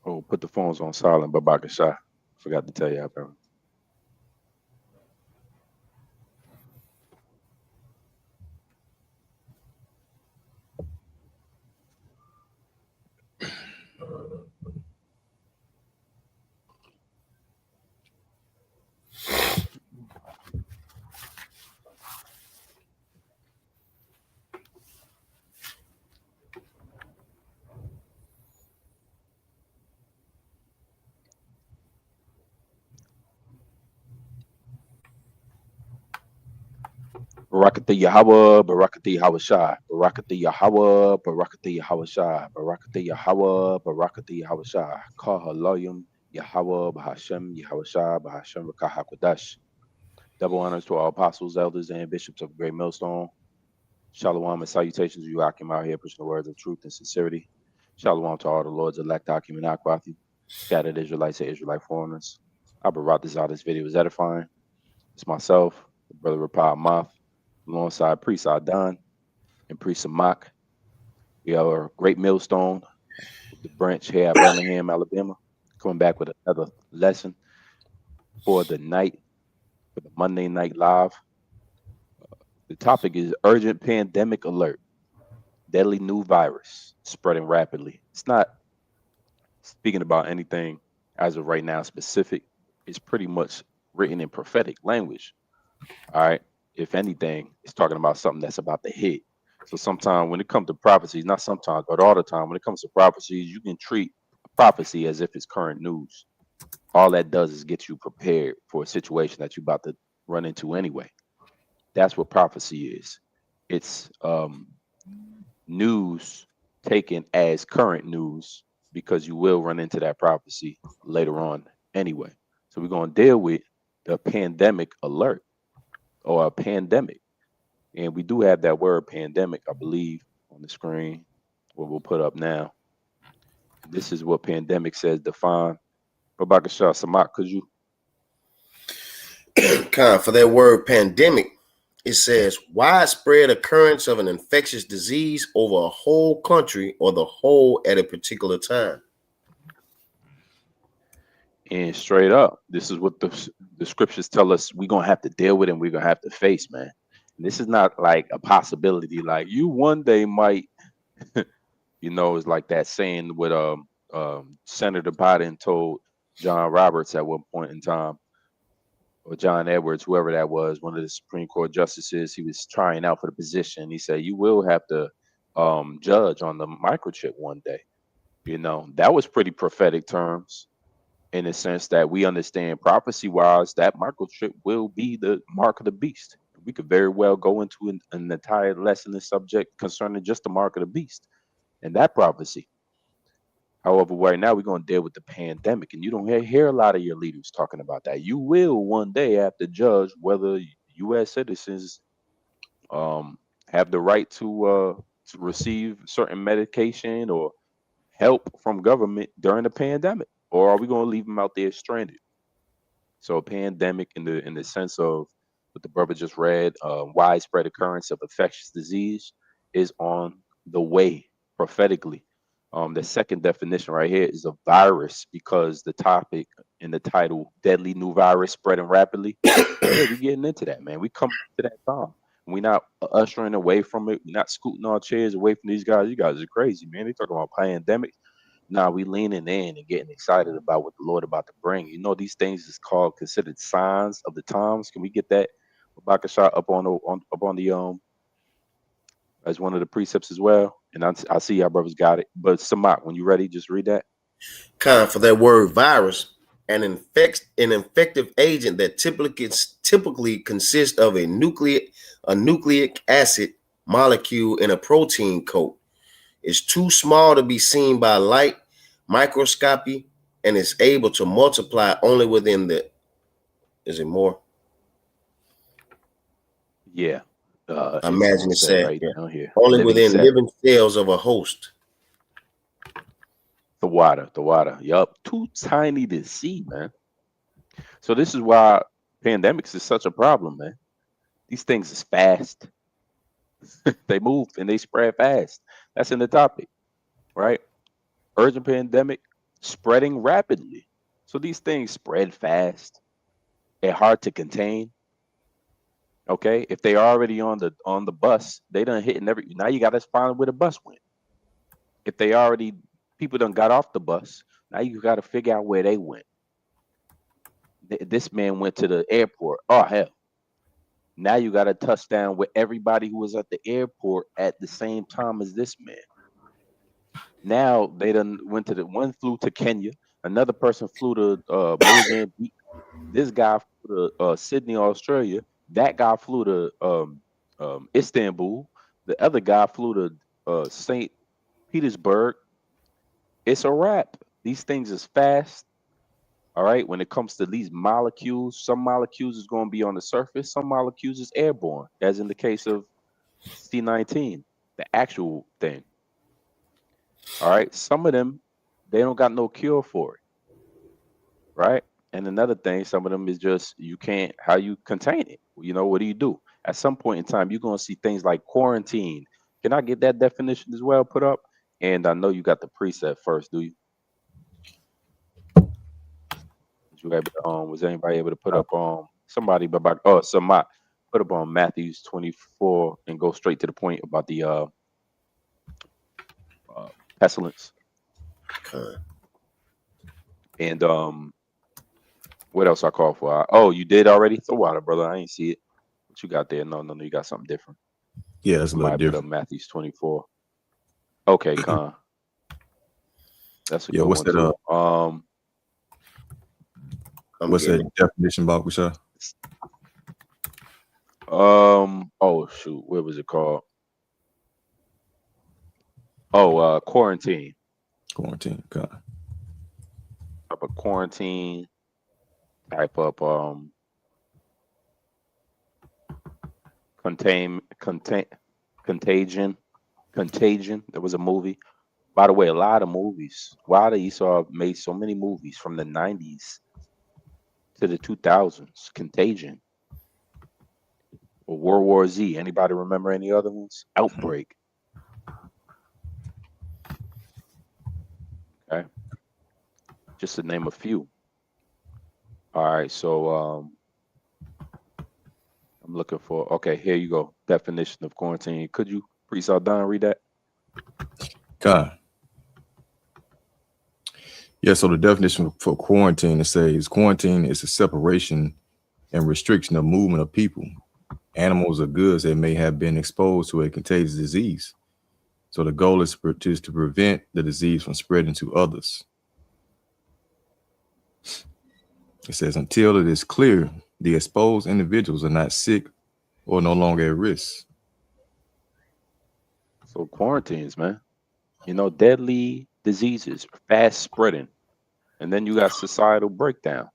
Oh, put the phones on silent, Babaka Shah. Forgot to tell you, bro. Barakatha Yahweh, Barakatha Yahweh Shai, Barakatha Yahweh, Barakatha Yahweh Shai, Barakatha Yahweh, Barakatha Yahweh Shai, Kahalayim, Yahweh, Bahashem, Yahweh Shai, Bahashem, Rakahakwadash. Double honors to our apostles, elders, and bishops of the Great Millstone. Shalom and salutations to you, Akim, out here pushing the words of truth and sincerity. Shalom to all the Lord's elect, Akim and Akwathi, scattered Israelites and Israelite foreigners. I brought this out. This video is edifying. It's myself, the brother Rapah Moth, alongside Priest Adon and Priest Samak. We are a Great Millstone with the branch here at Birmingham, Alabama, coming back with another lesson for the night, for the Monday Night Live. The topic is urgent pandemic alert. Deadly new virus spreading rapidly. It's not speaking about anything as of right now specific. It's pretty much written in prophetic language. All right. If anything, it's talking about something that's about to hit. So sometimes when it comes to prophecies, not sometimes, but all the time, when it comes to prophecies, you can treat prophecy as if it's current news. All that does is get you prepared for a situation that you're about to run into anyway. That's what prophecy is. It's news taken as current news because you will run into that prophecy later on anyway. So we're going to deal with the pandemic alert or a pandemic. And we do have that word pandemic, I believe, on the screen, what we'll put up now. This is what pandemic says defined. Babaka Shah Samak, could you? For that word pandemic, it says widespread occurrence of an infectious disease over a whole country or the whole at a particular time. And straight up, this is what the scriptures tell us we're going to have to deal with and we're going to have to face, man. And this is not like a possibility, like you one day might, it's like that saying what Senator Biden told John Roberts at one point in time, or John Edwards, whoever that was, one of the Supreme Court justices. He was trying out for the position. He said, "You will have to judge on the microchip one day." That was pretty prophetic terms in the sense that we understand prophecy-wise that microchip will be the mark of the beast. We could very well go into an entire lesson and subject concerning just the mark of the beast and that prophecy. However, right now we're going to deal with the pandemic, and you don't hear a lot of your leaders talking about that. You will one day have to judge whether U.S. citizens have the right to receive certain medication or help from government during the pandemic, or are we going to leave them out there stranded? So, a pandemic in the sense of what the brother just read, widespread occurrence of infectious disease, is on the way prophetically. The second definition right here is a virus because the topic in the title, deadly new virus spreading rapidly. Yeah, we getting into that, man. We coming to that time. We're not ushering away from it. We're not scooting our chairs away from these guys. You guys are crazy, man. They talking about pandemic. Nah, we leaning in and getting excited about what the Lord about to bring. These things is called considered signs of the times. Can we get that Bakasha up on the as one of the precepts as well? And I see y'all brothers got it. But Samak, when you ready, just read that. For that word virus, an infective agent that typically consists of a nucleic acid molecule in a protein coat. Is too small to be seen by light microscopy and is able to multiply only within the. Is it more? Yeah. It's Imagine gonna it say said right down here. only Living within cell. living cells of a host. The water. Yup. Too tiny to see, man. So this is why pandemics is such a problem, man. These things is fast. They move and they spread fast. That's in the topic, right? Urgent pandemic spreading rapidly. So these things spread fast. They're hard to contain. Okay, if they already on the bus, they done hitting every. Now you got to find where the bus went. If they already people done got off the bus, now you got to figure out where they went. This man went to the airport. Oh hell! Now you got to touch down with everybody who was at the airport at the same time as this man. Now they done went to the one flew to Kenya, another person flew to Mozambique. This guy flew to Sydney, Australia. That guy flew to Istanbul. The other guy flew to St. Petersburg. It's a wrap. These things is fast. All right. When it comes to these molecules, some molecules is going to be on the surface, some molecules is airborne, as in the case of C19, the actual thing. All right. Some of them, they don't got no cure for it. Right. And another thing, some of them is just you can't how you contain it. You know, what do you do? At some point in time, you're gonna see things like quarantine. Can I get that definition as well put up? And I know you got the preset first, do you? Was you able to, was anybody able to put up somebody but about somebody put up on Matthews 24 and go straight to the point about the pestilence. Okay. And what else I call for? Oh, you did already? Throw water, brother. I ain't see it. What you got there? No, you got something different. Yeah, that's a little Somebody put up different. Matthews 24. Okay, Con. That's a Yeah, good what's one that? too. What's that definition, Bob? Bashar? Oh shoot, what was it called? Oh, quarantine. Quarantine. God. Type of quarantine. Type up contagion. There was a movie. By the way, a lot of movies. Wilder Esau made so many movies from the 90s to the 2000s. Contagion. Or World War Z. Anybody remember any other ones? Outbreak. Okay. Just to name a few. All right, so I'm looking for. Okay, here you go. Definition of quarantine. Could you, Priest Aldon, read that? God. Yeah, so the definition for quarantine, it says quarantine is a separation and restriction of movement of people, animals, or goods that may have been exposed to a contagious disease. So the goal is to prevent the disease from spreading to others. It says until it is clear the exposed individuals are not sick or no longer at risk. So quarantines, man. You know, deadly diseases, fast spreading, and then you got societal breakdown.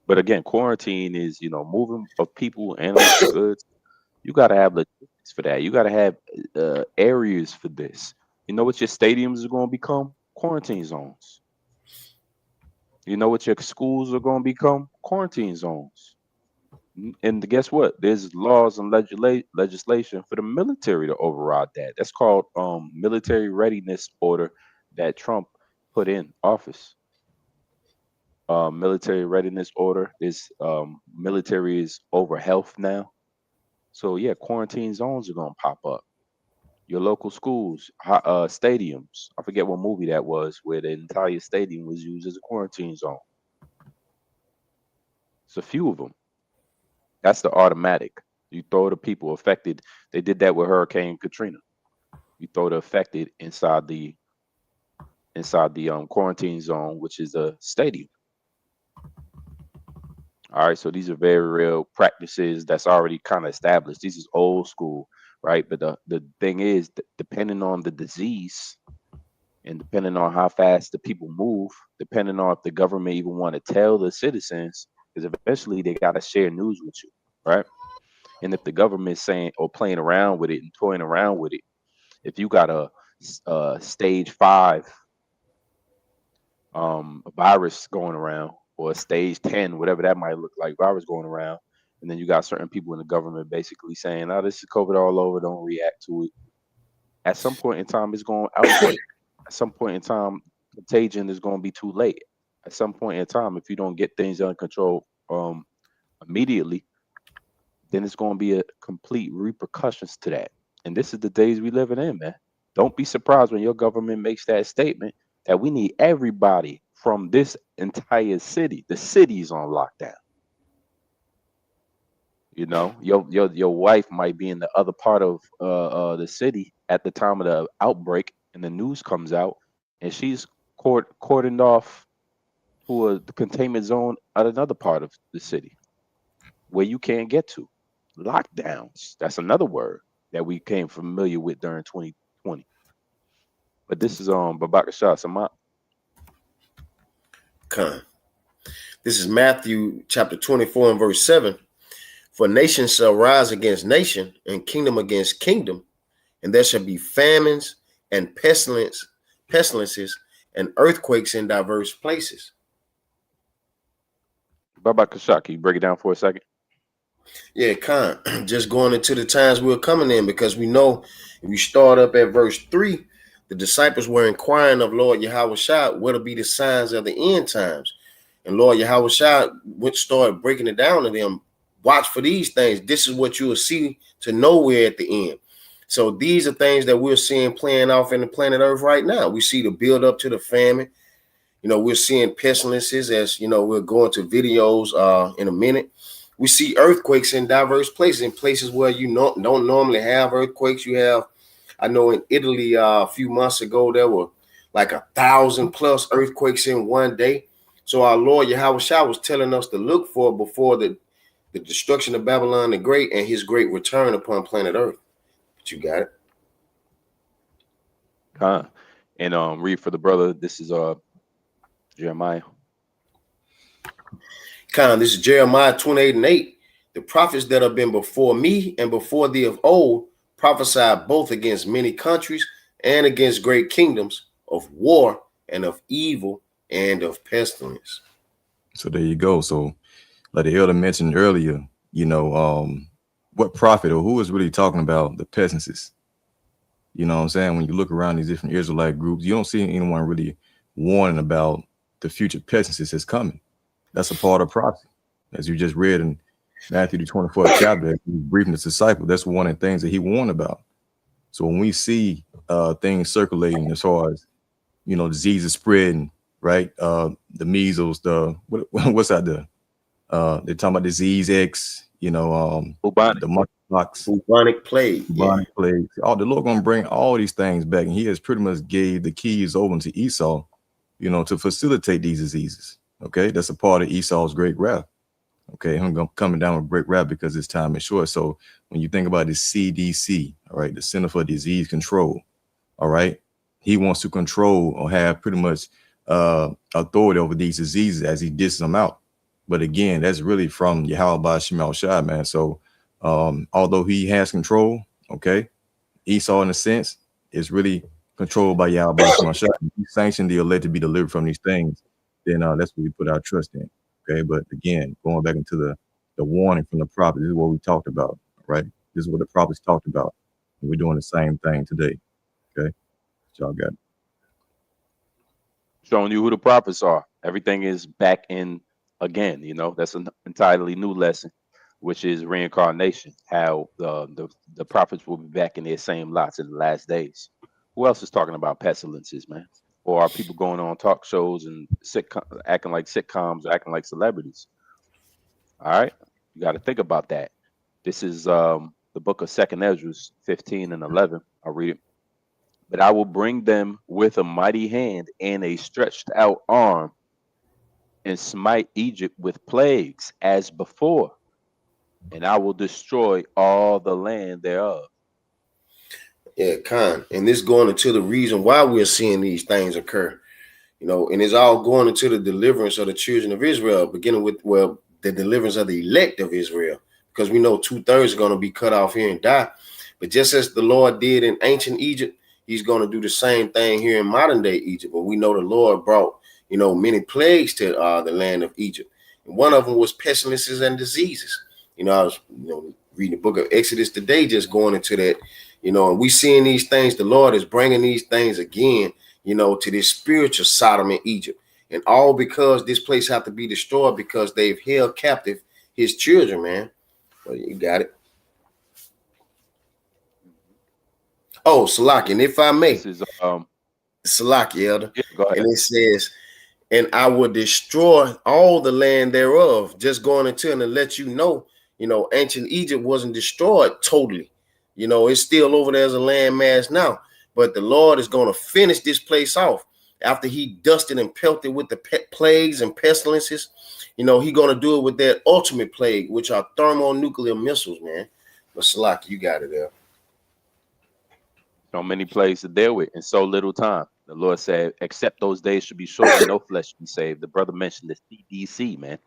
But again, quarantine is moving of people, animals, goods. You got to have logistics for that. You got to have areas for this. You know what your stadiums are going to become? Quarantine zones. You know what your schools are going to become? Quarantine zones. And guess what? There's laws and legislation for the military to override that. That's called military readiness order that Trump put in office. Military readiness order is military is over health now. So yeah, quarantine zones are gonna pop up. Your local schools, stadiums. I forget what movie that was, where the entire stadium was used as a quarantine zone. It's a few of them. That's the automatic. You throw the people affected. They did that with Hurricane Katrina. You throw the affected inside the quarantine zone, which is a stadium. All right, so these are very real practices that's already kind of established. This is old school, right? But the thing is, depending on the disease and depending on how fast the people move, depending on if the government even want to tell the citizens, because eventually they got to share news with you, right? And if the government's saying or playing around with it and toying around with it, if you got a stage 5 virus going around or a stage 10, whatever that might look like, virus going around, And then you got certain people in the government basically saying, "Oh, this is COVID all over. Don't react to it." At some point in time, it's going to outbreak. At some point in time, contagion is going to be too late. At some point in time, if you don't get things under control immediately, then it's going to be a complete repercussions to that. And this is the days we living in, man. Don't be surprised when your government makes that statement that we need everybody from this entire city. The city's on lockdown. You know, your wife might be in the other part of the city at the time of the outbreak, and the news comes out, and she's cordoned off to a containment zone at another part of the city where you can't get to. Lockdowns. That's another word that we came familiar with during 2020. But this is Babaka Shah Samat. Khan. This is Matthew chapter 24 and verse 7. For nation shall rise against nation, and kingdom against kingdom, and there shall be famines and pestilences and earthquakes in diverse places. Babaka Shah, can you break it down for a second? Yeah, Khan. Just going into the times we're coming in, because we know if you start up at verse 3, the disciples were inquiring of Lord Yahushua what'll be the signs of the end times. And Lord Yahushua started breaking it down to them. Watch for these things. This is what you will see to nowhere at the end. So these are things that we're seeing playing off in the planet Earth right now. We see the build up to the famine. You know, we're seeing pestilences, as you know, we're going to videos in a minute. We see earthquakes in diverse places, in places where you don't normally have earthquakes. You have, I know in Italy a few months ago, there were like 1,000+ earthquakes in one day. So our Lord Yahushua was telling us to look for before the destruction of Babylon the Great and his great return upon planet Earth. But you got it. And read for the brother. This is Jeremiah. This is Jeremiah 28:8. The prophets that have been before me and before thee of old prophesied both against many countries and against great kingdoms, of war and of evil and of pestilence. So there you go. So like the elder mentioned earlier, you know, what prophet or who is really talking about the pestilences? You know what I'm saying? When you look around these different Israelite groups, you don't see anyone really warning about the future pestilences that's coming. That's a part of prophecy. As you just read in Matthew the 24th chapter, briefing his disciples, that's one of the things that he warned about. So when we see things circulating as far as, you know, diseases spreading, right? The measles, what's that? They're talking about disease X, you know, the monkeypox, bubonic plague. Plague. Oh, the Lord gonna bring all these things back, and he has pretty much gave the keys over to Esau, you know, to facilitate these diseases. Okay, that's a part of Esau's great wrath. Okay, I'm coming down with great wrath because his time is short. So when you think about the CDC, all right, the Center for Disease Control, all right, he wants to control or have pretty much authority over these diseases as he dishes them out. But again, that's really from Yahweh Shemal Shai, man. So although he has control, okay, Esau in a sense is really controlled by Yahweh Shemal Shai. He sanctioned the elect to be delivered from these things. Then that's what we put our trust in. Okay, but again, going back into the warning from the prophet, this is what we talked about, right? This is what the prophets talked about. And we're doing the same thing today. Okay, y'all got it. Showing you who the prophets are. Everything is back in again. You know, that's an entirely new lesson, which is reincarnation. How the prophets will be back in their same lots in the last days. Who else is talking about pestilences, man? Or are people going on talk shows and acting like sitcoms, acting like celebrities? All right, you got to think about that. This is the book of 2nd Ezra 15 and 11. I'll read it. But I will bring them with a mighty hand and a stretched out arm, and smite Egypt with plagues as before, and I will destroy all the land thereof. Yeah, Khan. And this going into the reason why we're seeing these things occur, you know, and it's all going into the deliverance of the children of Israel, beginning with, well, the deliverance of the elect of Israel, because we know 2/3 are going to be cut off here and die. But just as the Lord did in ancient Egypt, he's going to do the same thing here in modern day Egypt. But we know the Lord brought, you know, many plagues to the land of Egypt. And one of them was pestilences and diseases. I was reading the book of Exodus today, just going into that, and we seeing these things. The Lord is bringing these things again, to this spiritual Sodom and Egypt, and all because this place have to be destroyed because they've held captive his children, man. Well, you got it. Oh, Salaki, and if I may, This is Salaki, Elder, yeah, go ahead. and it says, and I will destroy all the land thereof. Just going into and to let you know, ancient Egypt wasn't destroyed totally. It's still over there as a landmass now. But the Lord is going to finish this place off after he dusted and pelted with the plagues and pestilences. He's going to do it with that ultimate plague, which are thermonuclear missiles, man. But Salaki, you got it there. So many plagues to deal with in so little time. The Lord said, except those days should be short and no flesh be saved. The brother mentioned the CDC, man.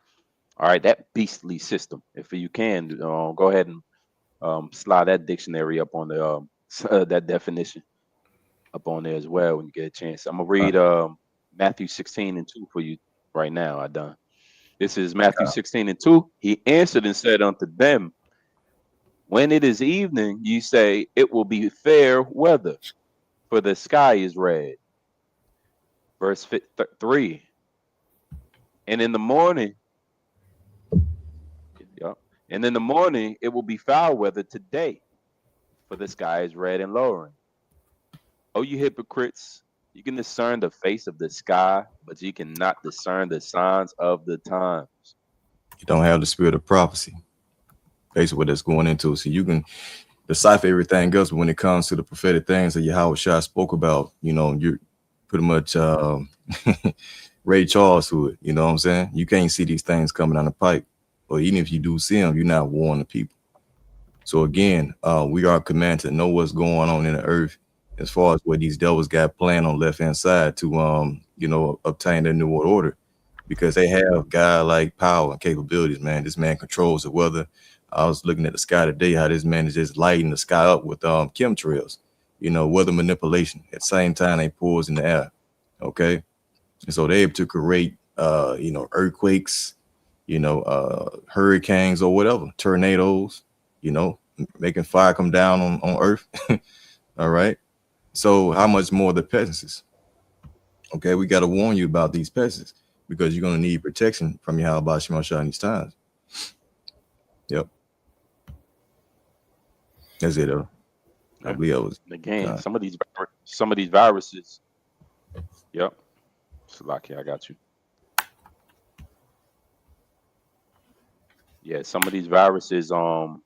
All right, that beastly system. If you can, go ahead and slide that dictionary up on the that definition up on there as well when you get a chance. I'm gonna read Matthew 16:2 for you right now. I done. This is Matthew 16:2. He answered and said unto them, when it is evening, you say it will be fair weather, for the sky is red. Verse 3. And in the morning, it will be foul weather today, for the sky is red and lowering. Oh, you hypocrites, you can discern the face of the sky, but you cannot discern the signs of the times. You don't have the spirit of prophecy. Basically what that's going into. So you can decipher everything else, but when it comes to the prophetic things that Yahweh Shah spoke about, you're pretty much Ray Charles to it. You know what I'm saying? You can't see these things coming down the pipe. Or even if you do see them, you're not warning the people. So again, we are commanded to know what's going on in the earth as far as what these devils got planned on left-hand side to obtain their new world order, because they have God-like power and capabilities, man. This man controls the weather. I was looking at the sky today, how this man is just lighting the sky up with chemtrails, weather manipulation. At the same time, they pours in the air. Okay. And so they're able to create, earthquakes, hurricanes or whatever, tornadoes, making fire come down on earth. All right. So how much more the peasants? Okay. We got to warn you about these peasants because you're going to need protection from Yahweh Shema Shah in these times. Yep. That's it, though. I believe I was again. Some of these viruses. Yep. Salaki, I got you. Yeah, some of these viruses. When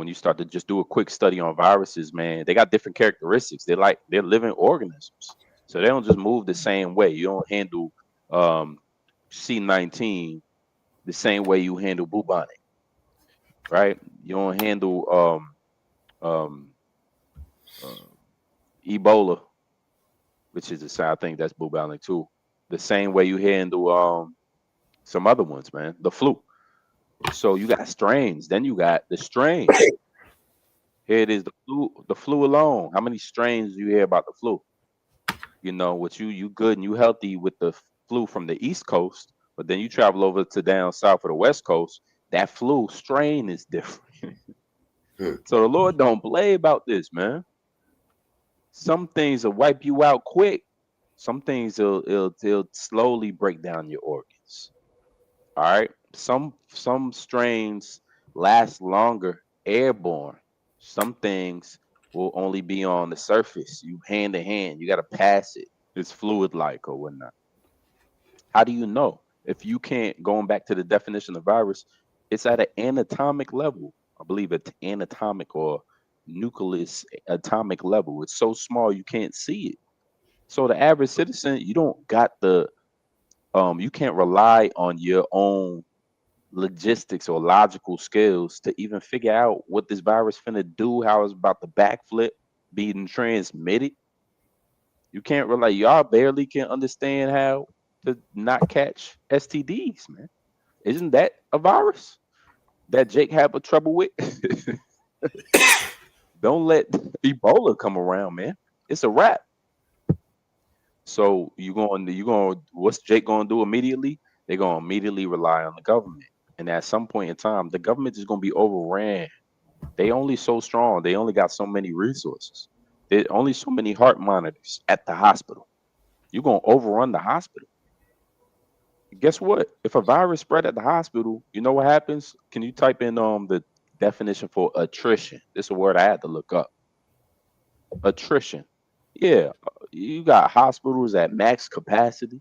you start to just do a quick study on viruses, man, they got different characteristics. They're living organisms, so they don't just move the same way. You don't handle C19 the same way you handle bubonic, right? You don't handle Ebola, which is I think that's bubonic too, the same way you handle some other ones, man. The flu. So you got strains, then you got the strains. Here it is, the flu alone. How many strains do you hear about the flu? What you good and you healthy with the flu from the East Coast, but then you travel over to down south of the West Coast, that flu strain is different. So the Lord don't play about this, man. Some things will wipe you out quick. Some things it'll slowly break down your organs. All right. Some strains last longer airborne. Some things will only be on the surface. You hand to hand. You got to pass it. It's fluid like or whatnot. How do you know? If you can't, going back to the definition of virus, it's at an anatomic level. I believe it's anatomic or nucleus atomic level. It's so small you can't see it. So the average citizen, you don't got you can't rely on your own logistics or logical skills to even figure out what this virus finna do, how it's about to backflip, being transmitted. You can't rely. Y'all barely can understand how to not catch STDs, man. Isn't that a virus that Jake had trouble with? Don't let Ebola come around, man. It's a wrap. So what's Jake gonna do immediately? They're gonna immediately rely on the government. And at some point in time, the government is going to be overran. They only so strong. They only got so many resources. There's only so many heart monitors at the hospital. You're going to overrun the hospital. Guess what? If a virus spread at the hospital, you know what happens? Can you type in the definition for attrition? This is a word I had to look up. Attrition. Yeah, you got hospitals at max capacity.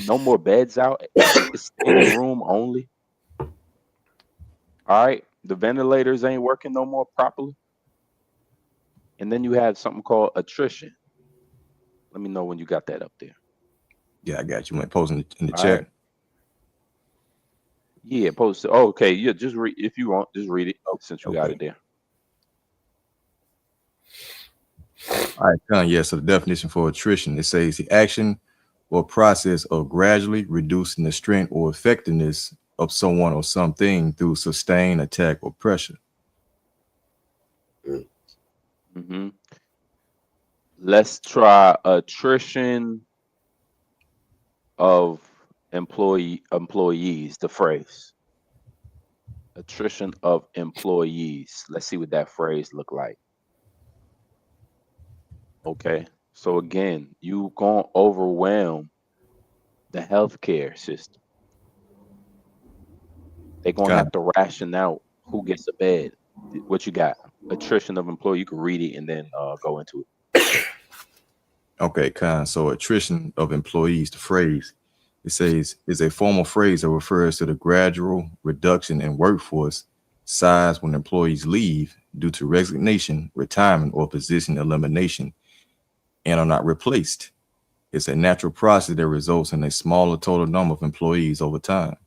No more beds out. It's standing room only. All right. The ventilators ain't working no more properly. And then you have something called attrition. Let me know when you got that up there. Yeah, I got you. Might post in the All chat. right. Yeah, post it. Oh, okay. Yeah, just read if you want. Just read it since you got Okay. it there. All right, Con. Yeah, so the definition for attrition, it says the action or process of gradually reducing the strength or effectiveness of someone or something through sustained attack or pressure. Mm-hmm. Let's try attrition of employees. The phrase attrition of employees. Let's see what that phrase look like. Okay, so again, you gonna overwhelm the healthcare system. They're gonna have to ration out who gets a bed. What you got? Attrition of employee. You can read it and then go into it. Okay, Con. So attrition of employees, the phrase, it says, is a formal phrase that refers to the gradual reduction in workforce size when employees leave due to resignation, retirement, or position elimination and are not replaced. It's a natural process that results in a smaller total number of employees over time.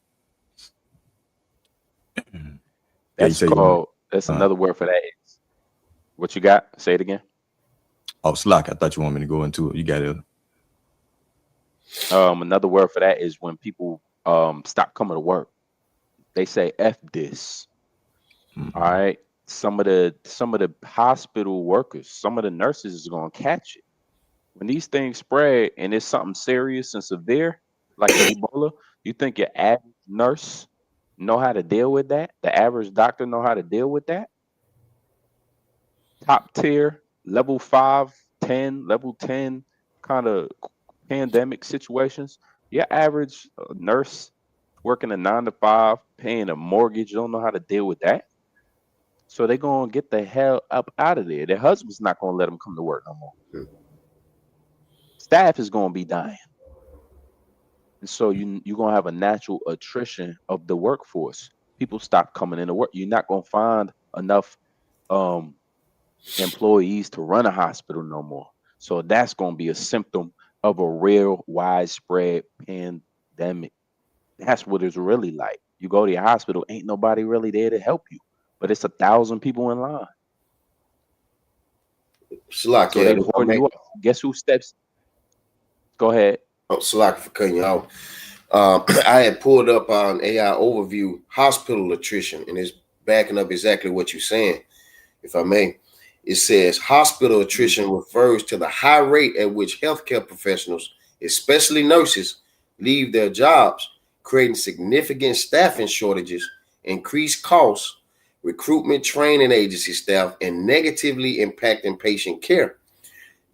That's called, that's another word for that. What you got? Say it again. Oh, Slack. I thought you wanted me to go into it. You got it. Another word for that is when people stop coming to work. They say F this. Mm-hmm. All right. Some of the hospital workers, some of the nurses is gonna catch it. When these things spread and it's something serious and severe, like Ebola, you think your average nurse know how to deal with that? The average doctor know how to deal with that? Top tier, level 5, 10, level 10 kind of pandemic situations. Your average nurse working a 9 to 5, paying a mortgage, don't know how to deal with that. So they're gonna get the hell up out of there. Their husband's not gonna let them come to work no more. Staff is gonna be dying. And so you're gonna have a natural attrition of the workforce. People stop coming into work. You're not gonna find enough employees to run a hospital no more. So that's gonna be a symptom of a real widespread pandemic. That's what it's really like. You go to your hospital, ain't nobody really there to help you, but it's 1,000 people in line. Slack, so they hoarding you up. Guess who steps? Go ahead. Oh, Slack for cutting you off. I had pulled up on AI overview hospital attrition, and it's backing up exactly what you're saying, if I may. It says hospital attrition refers to the high rate at which healthcare professionals, especially nurses, leave their jobs, creating significant staffing shortages, increased costs, recruitment, training agency staff, and negatively impacting patient care,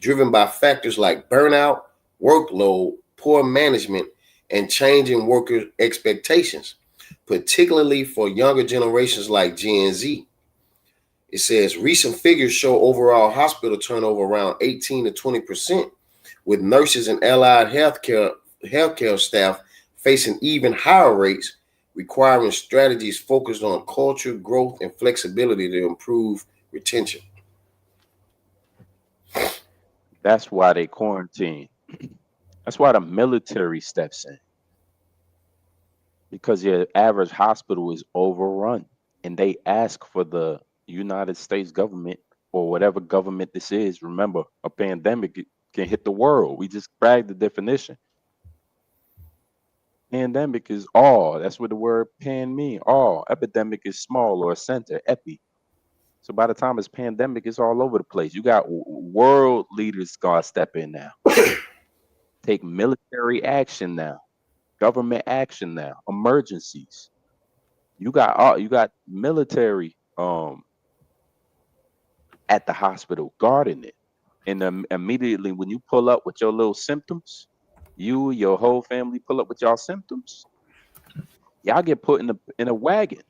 driven by factors like burnout, workload, poor management, and changing worker expectations, particularly for younger generations like Gen Z. It says recent figures show overall hospital turnover around 18 to 20%, with nurses and allied healthcare staff facing even higher rates, requiring strategies focused on culture, growth, and flexibility to improve retention. That's why they quarantine. That's why the military steps in. Because your average hospital is overrun, and they ask for the United States government or whatever government this is. Remember, a pandemic can hit the world. We just bragged the definition. Pandemic is all. That's what the word pan mean. All. Epidemic is small or a center. Epi. So by the time it's pandemic, it's all over the place. You got world leaders gonna step in now. Take military action now. government action now, emergencies. You got military at the hospital guarding it. And immediately when you pull up with your little symptoms, your whole family pull up with y'all symptoms, y'all get put in a wagon.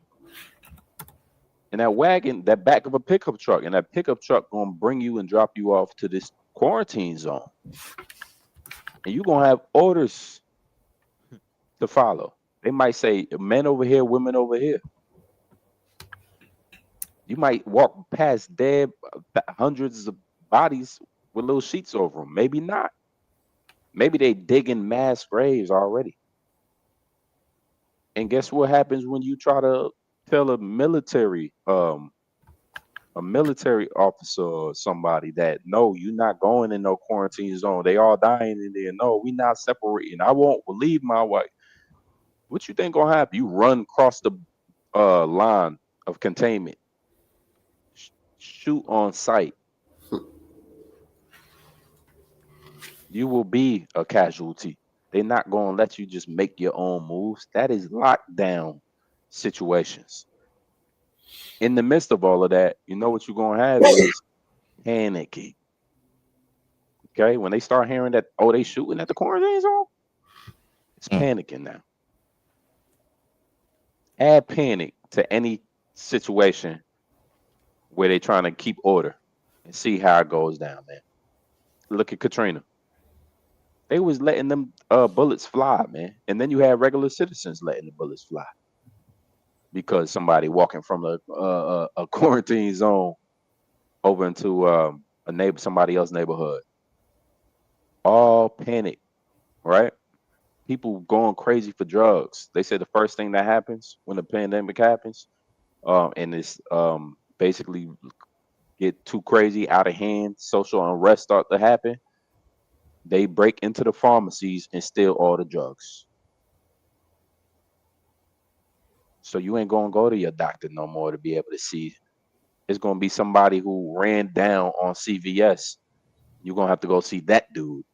And that wagon, that back of a pickup truck, and that pickup truck gonna bring you and drop you off to this quarantine zone. And you're gonna have orders to follow. They might say men over here, women over here. You might walk past dead hundreds of bodies with little sheets over them. Maybe not. Maybe they digging mass graves already. And guess what happens when you try to tell a military officer or somebody that no, you're not going in no quarantine zone. They all dying in there. No, we not separating. I won't leave my wife. What you think gonna happen? You run across the line of containment. Shoot on sight. You will be a casualty. They're not going to let you just make your own moves. That is lockdown situations. In the midst of all of that, you know what you're going to have is panicking. Okay? When they start hearing that, oh, they shooting at the quarantine zone, it's panicking now. Add panic to any situation where they're trying to keep order and see how it goes down, man. Look at Katrina. They was letting them bullets fly, man. And then you had regular citizens letting the bullets fly because somebody walking from a quarantine zone over into somebody else's neighborhood. All panic, right? People going crazy for drugs. They say the first thing that happens when the pandemic happens, and it's basically get too crazy, out of hand, social unrest start to happen, they break into the pharmacies and steal all the drugs. So you ain't gonna go to your doctor no more to be able to see. It's gonna be somebody who ran down on CVS. You're gonna have to go see that dude.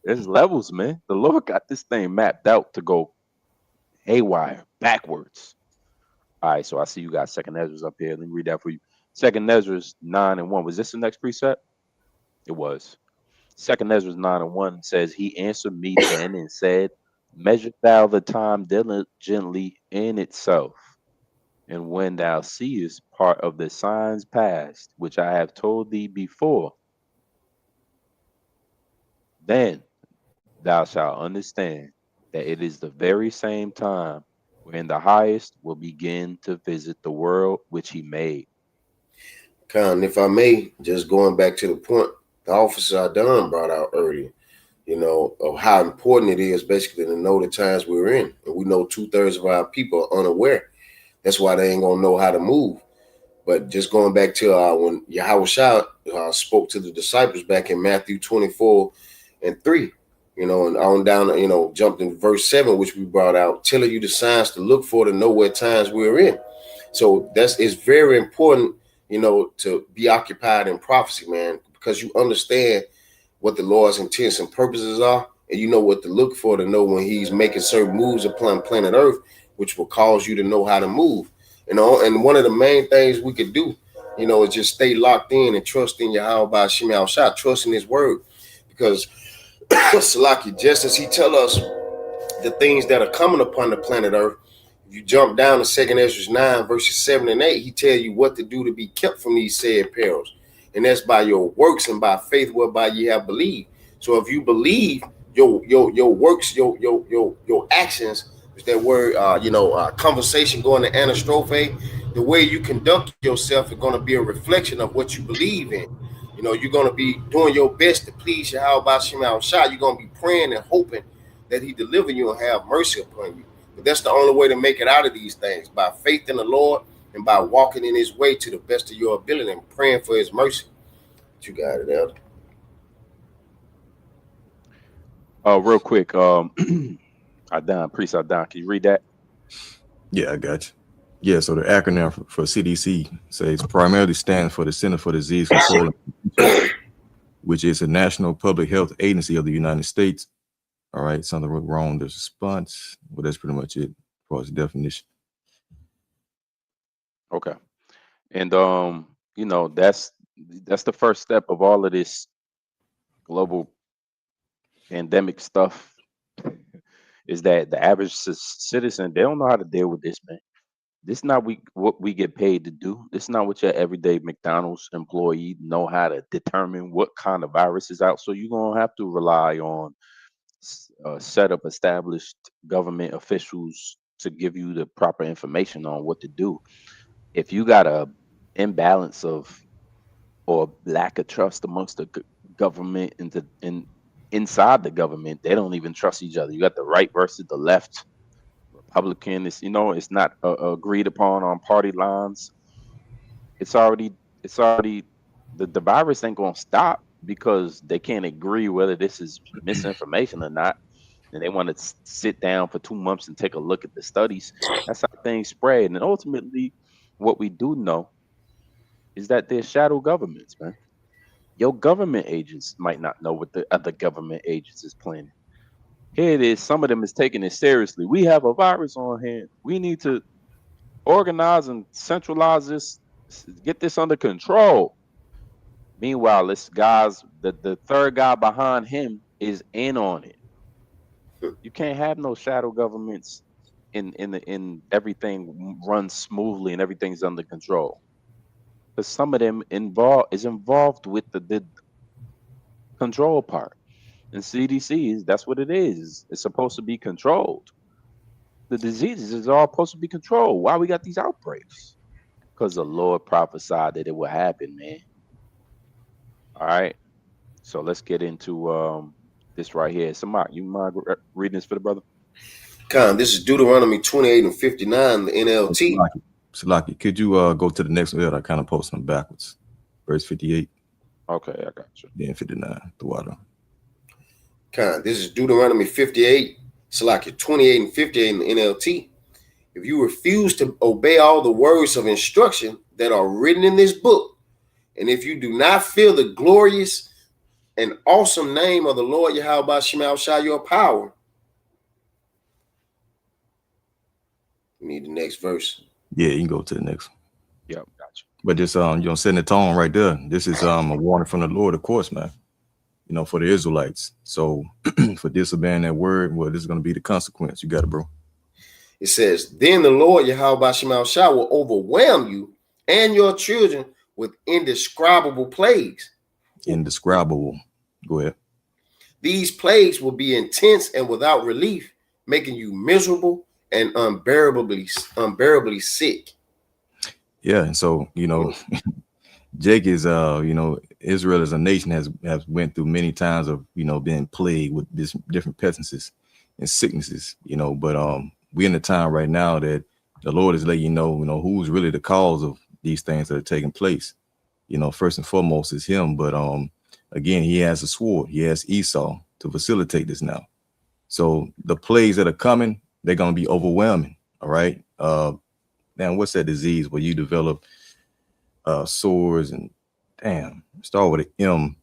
There's levels, man. The Lord got this thing mapped out to go haywire, backwards. All right, so I see you got Second Ezra's up here. Let me read that for you. Second Ezra's 9:1. Was this the next precept? It was. Second Ezra's 9:1 says, he answered me then and said, measure thou the time diligently in itself. And when thou seest part of the signs past, which I have told thee before, then thou shalt understand that it is the very same time when the highest will begin to visit the world which he made. Con, if I may, just going back to the point the officer Adon brought out earlier, you know, of how important it is basically to know the times we're in. And we know 2/3 of our people are unaware. That's why they ain't going to know how to move. But just going back to when Yahushua spoke to the disciples back in Matthew 24:3, you know, and on down, you know, jumped in verse 7, which we brought out, telling you the signs to look for to know what times we're in. So it's very important, you know, to be occupied in prophecy, man, because you understand what the Lord's intents and purposes are, and you know what to look for to know when he's making certain moves upon planet Earth, which will cause you to know how to move. You know, and one of the main things we could do, you know, is just stay locked in and trust in Yahweh Shem Yahushua, trust in his word, because Salaki, just as he tell us the things that are coming upon the planet Earth, if you jump down to 2 Ezra 9, verses 7 and 8, he tell you what to do to be kept from these said perils. And that's by your works and by faith whereby you have believed. So if you believe, your works, your actions, is that word, conversation going to anastrophe, the way you conduct yourself is going to be a reflection of what you believe in. You know, you're going to be doing your best to please Yahweh Shem Yahushua. You're going to be praying and hoping that he deliver you and have mercy upon you. But that's the only way to make it out of these things, by faith in the Lord and by walking in his way to the best of your ability and praying for his mercy. But you got it, Elder. Real quick, Priest Adon, can you read that? Yeah, I got you. Yeah, so the acronym for CDC says primarily stands for the Center for Disease Control. which is a national public health agency of the United States. All right, something went wrong. There's a response. Well, that's pretty much it as far as the definition. Okay. And you know, that's the first step of all of this global pandemic stuff, is that the average citizen, they don't know how to deal with this, man. This not what we get paid to do. This is not what your everyday McDonald's employee know how to determine what kind of virus is out. So you're gonna have to rely on set up established government officials to give you the proper information on what to do. If you got a imbalance of or lack of trust amongst the government and inside the government, they don't even trust each other. You got the right versus the left. Republican is, it's not agreed upon on party lines. It's already the virus ain't gonna stop because they can't agree whether this is misinformation or not, and they want to sit down for 2 months and take a look at the studies. That's how things spread. And ultimately, what we do know is that there's shadow governments, man. Your government agents might not know what the other government agents is planning. Here it is. Some of them is taking it seriously. We have a virus on hand. We need to organize and centralize this, get this under control. Meanwhile, this the third guy behind him is in on it. You can't have no shadow governments in everything runs smoothly and everything's under control. Because some of them involved with the control part. And CDC that's what it is. It's supposed to be controlled. The diseases is all supposed to be controlled. Why we got these outbreaks? Because the Lord prophesied that it would happen, man. All right. So let's get into this right here. Somebody, you mind reading this for the brother? Con, this is Deuteronomy 28 and 59, the NLT. Salaki, could you go to the next one? I kind of posted them backwards. Verse 58. Okay, I got you. Then 59, the water. Con, this is Deuteronomy 58, Salaki 28 and 58 in the NLT. If you refuse to obey all the words of instruction that are written in this book, and if you do not feel the glorious and awesome name of the Lord Yahweh Shema Shah, your power. We need the next verse. Yeah, you can go to the next one. Yep, gotcha. But this, setting the tone right there. This is a warning from the Lord, of course, man. For the Israelites. So for disobeying that word, well, this is going to be the consequence. You got it, bro. It says, then the Lord Yahweh Shema Shah will overwhelm you and your children with indescribable plagues. Indescribable. Go ahead. These plagues will be intense and without relief, making you miserable and unbearably sick. Yeah, and so Jake is Israel as a nation has went through many times of being plagued with this different pests and sicknesses, but we're in a time right now that the Lord is letting you know who's really the cause of these things that are taking place. First and foremost is him, but again, he has a sword. He has Esau to facilitate this now. So the plagues that are coming, they're going to be overwhelming. All right. Now, what's that disease where you develop sores and start with an M?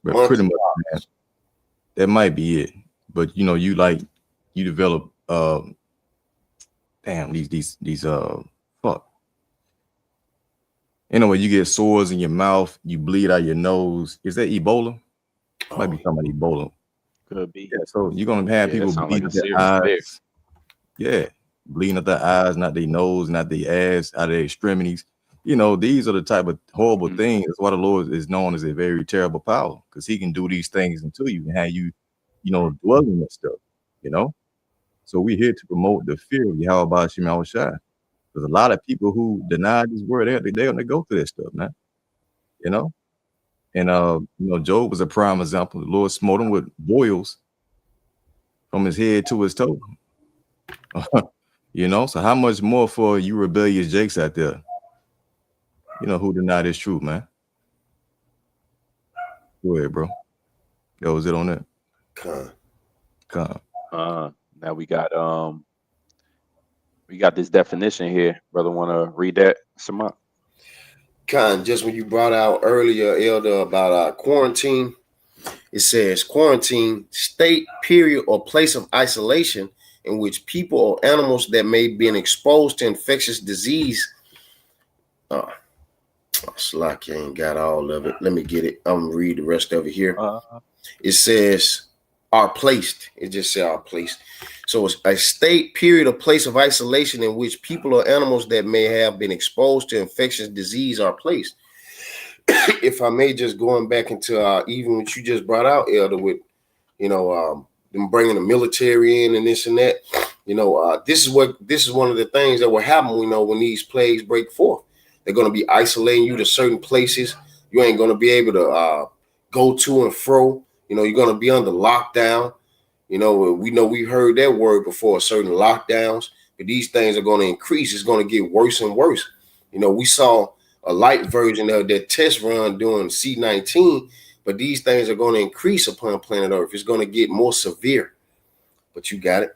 But pretty much, man, that might be it. But you develop these fuck. Anyway, you get sores in your mouth, you bleed out your nose. Is that Ebola? Might be talking about Ebola. Could be. Yeah, so you're gonna have people bleeding their eyes. Yeah, bleeding out their eyes, not their nose, not their ass, out of their extremities. These are the type of horrible things. That's why the Lord is known as a very terrible power, because he can do these things until you and have you, dwelling that stuff, So we're here to promote the fear of Yahweh Shema Shai. There's a lot of people who deny this word. They're going to go through that stuff, man. And Job was a prime example. The Lord smote him with boils from his head to his toe. So how much more for you rebellious Jakes out there? Who deny this truth, man? Go ahead, bro. That was it on that. Con. Now we got this definition here. Brother, want to read that, Samad? just when you brought out earlier, Elder, about quarantine, it says quarantine, state, period, or place of isolation in which people or animals that may be exposed to infectious disease. Slack, you ain't got all of it. Let me get it. I'm gonna read the rest of it here. It says are placed. It just says are placed. So it's a state, period, or place of isolation in which people or animals that may have been exposed to infectious disease are placed. If I may, just going back into even what you just brought out, Elder, with them bringing the military in and this and that. This is one of the things that will happen. When these plagues break forth, they're going to be isolating you to certain places. You ain't going to be able to go to and fro. You're going to be under lockdown. We've heard that word before, certain lockdowns, but these things are going to increase. It's going to get worse and worse. We saw a light version of that test run during C-19, but these things are going to increase upon planet Earth. It's going to get more severe. But you got it.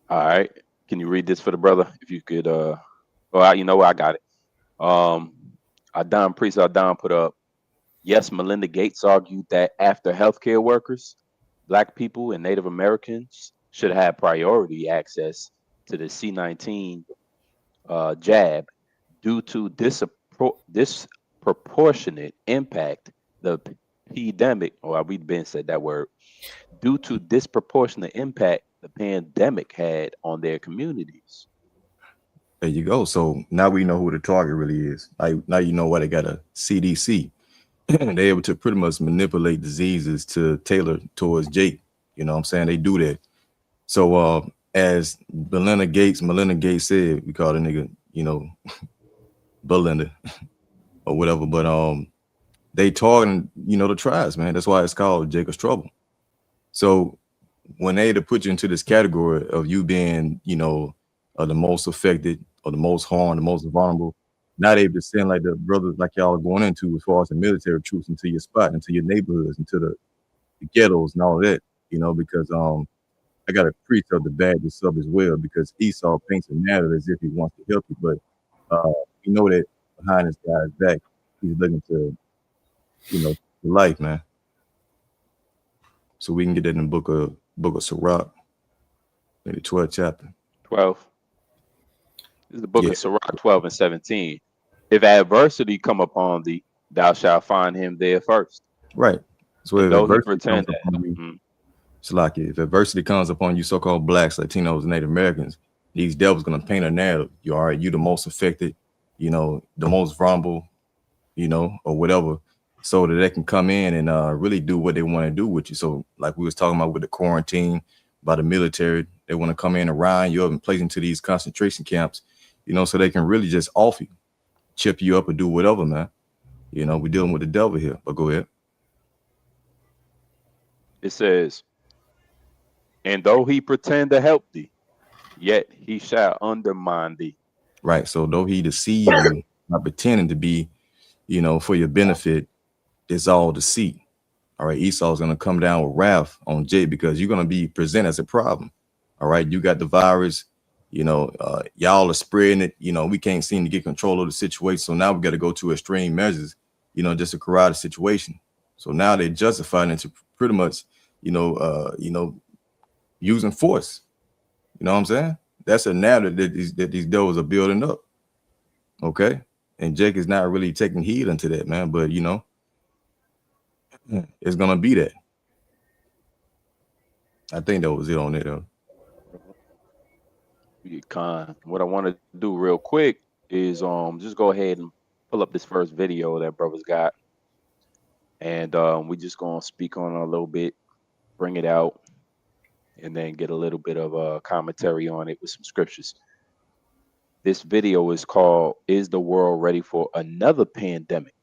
All right. Can you read this for the brother? If you could, you know what? I got it. Adon put up, yes, Melinda Gates argued that after healthcare workers, Black people and Native Americans should have priority access to the C-19 jab due to disproportionate impact the pandemic, or we've been said that word, due to disproportionate impact the pandemic had on their communities. There you go. So now we know who the target really is. Now you know why they got a CDC. They're able to pretty much manipulate diseases to tailor towards Jake. You know what I'm saying? They do that. So as Melinda Gates said, we call the nigga, Belinda or whatever, but they targeting, the tribes, man. That's why it's called Jacob's Trouble. So when they to put you into this category of you being, the most affected or the most harmed, the most vulnerable, not able to send like the brothers like y'all are going into as far as the military troops into your spot, into your neighborhoods, into the ghettos and all that, because I got to preach of the bad this up as well, because Esau paints a narrative as if he wants to help you, but you know that behind this guy's back, he's looking to, life, man. So we can get that in the book of Sirach, maybe 12th chapter. 12. This is the book of Sirach 12 and 17. If adversity come upon thee, thou shalt find him there first. Right. So if if adversity comes upon you, so-called Blacks, Latinos, Native Americans, these devils gonna paint a narrative. You the most affected, the most vulnerable, or whatever, so that they can come in and really do what they want to do with you. So like we was talking about with the quarantine, by the military, they want to come in and round you up and place into these concentration camps, so they can really just off you, chip you up and do whatever, man. We're dealing with the devil here, but go ahead. It says, and though he pretend to help thee, yet he shall undermine thee. Right. So though he deceive you, not pretending to be, for your benefit, it's all deceit. All right. Esau's going to come down with wrath on Jay because you're going to be presented as a problem. All right. You got the virus, y'all are spreading it. We can't seem to get control of the situation. So now we got to go to extreme measures, just to corral the situation. So now they justify it into pretty much, using force. You know what I'm saying? That's a narrative that these devils are building up. Okay. And Jake is not really taking heed into that, man. But, it's going to be that. I think that was it on it, though. What I want to do real quick is just go ahead and pull up this first video that brothers got. And we just going to speak on it a little bit, bring it out, and then get a little bit of commentary on it with some scriptures. This video is called, Is the World Ready for Another Pandemic?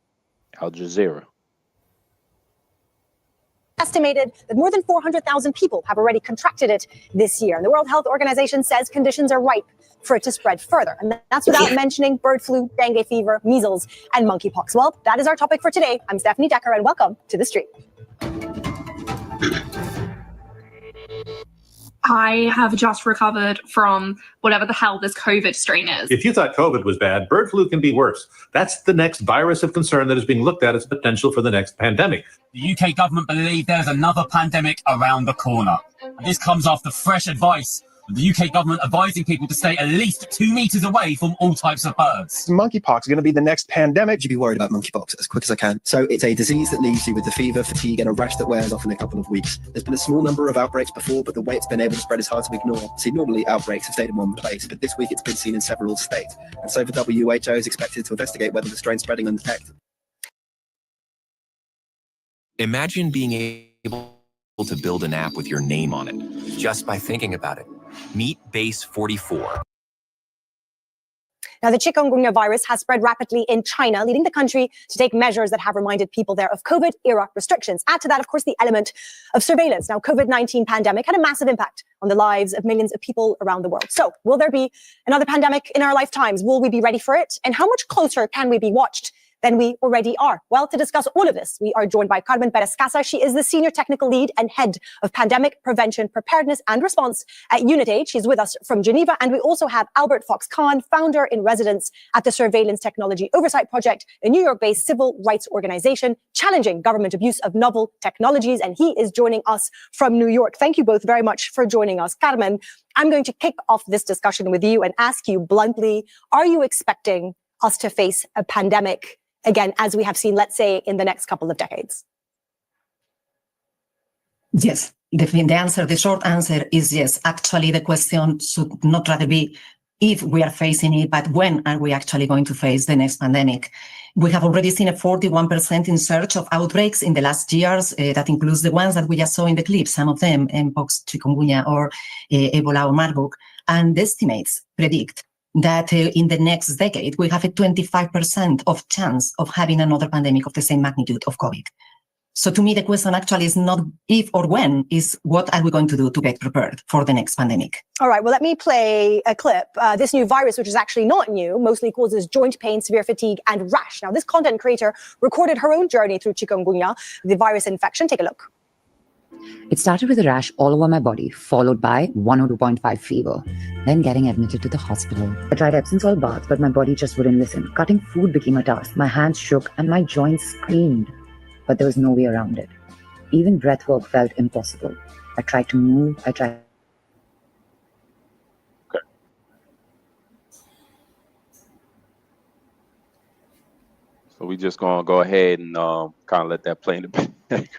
Al Jazeera. Estimated that more than 400,000 people have already contracted it this year. And the World Health Organization says conditions are ripe for it to spread further. And that's without mentioning bird flu, dengue fever, measles, and monkeypox. Well, that is our topic for today. I'm Stephanie Decker, and welcome to The Street. I have just recovered from whatever the hell this COVID strain is. If you thought COVID was bad, bird flu can be worse. That's the next virus of concern that is being looked at as potential for the next pandemic. The UK government believe there's another pandemic around the corner. This comes after fresh advice with the UK government advising people to stay at least 2 meters away from all types of birds. Monkeypox is going to be the next pandemic. You'd be worried about monkeypox as quick as I can. So it's a disease that leaves you with the fever, fatigue, and a rash that wears off in a couple of weeks. There's been a small number of outbreaks before, but the way it's been able to spread is hard to ignore. See, normally outbreaks have stayed in one place, but this week it's been seen in several states. And so the WHO is expected to investigate whether the strain's spreading undetected. Imagine being able to build an app with your name on it just by thinking about it. Meet Base 44. Now, the chikungunya virus has spread rapidly in China, leading the country to take measures that have reminded people there of COVID-era restrictions. Add to that, of course, the element of surveillance. Now, COVID-19 pandemic had a massive impact on the lives of millions of people around the world. So, will there be another pandemic in our lifetimes? Will we be ready for it? And how much closer can we be watched than we already are? Well, to discuss all of this, we are joined by Carmen Perez-Casa. She is the Senior Technical Lead and Head of Pandemic Prevention, Preparedness and Response at UNITAID. She's with us from Geneva. And we also have Albert Fox-Khan, Founder in Residence at the Surveillance Technology Oversight Project, a New York-based civil rights organization challenging government abuse of novel technologies. And he is joining us from New York. Thank you both very much for joining us. Carmen, I'm going to kick off this discussion with you and ask you bluntly, are you expecting us to face a pandemic again, as we have seen, let's say, in the next couple of decades? Yes, the short answer is yes. Actually, the question should not rather be if we are facing it, but when are we actually going to face the next pandemic? We have already seen a 41% in surge of outbreaks in the last years. That includes the ones that we just saw in the clip, some of them, Mpox, chikungunya, or Ebola or Marburg. And the estimates predict that in the next decade, we have a 25% of chance of having another pandemic of the same magnitude of COVID. So to me, the question actually is not if or when, is what are we going to do to get prepared for the next pandemic? All right, well, let me play a clip. This new virus, which is actually not new, mostly causes joint pain, severe fatigue, and rash. Now, this content creator recorded her own journey through chikungunya, the virus infection. Take a look. It started with a rash all over my body, followed by 102.5 fever, then getting admitted to the hospital. I tried Epsom salt baths, but my body just wouldn't listen. Cutting food became a task. My hands shook and my joints screamed, but there was no way around it. Even breath work felt impossible. I tried to move, Okay. So we just gonna go ahead and kind of let that play in the background.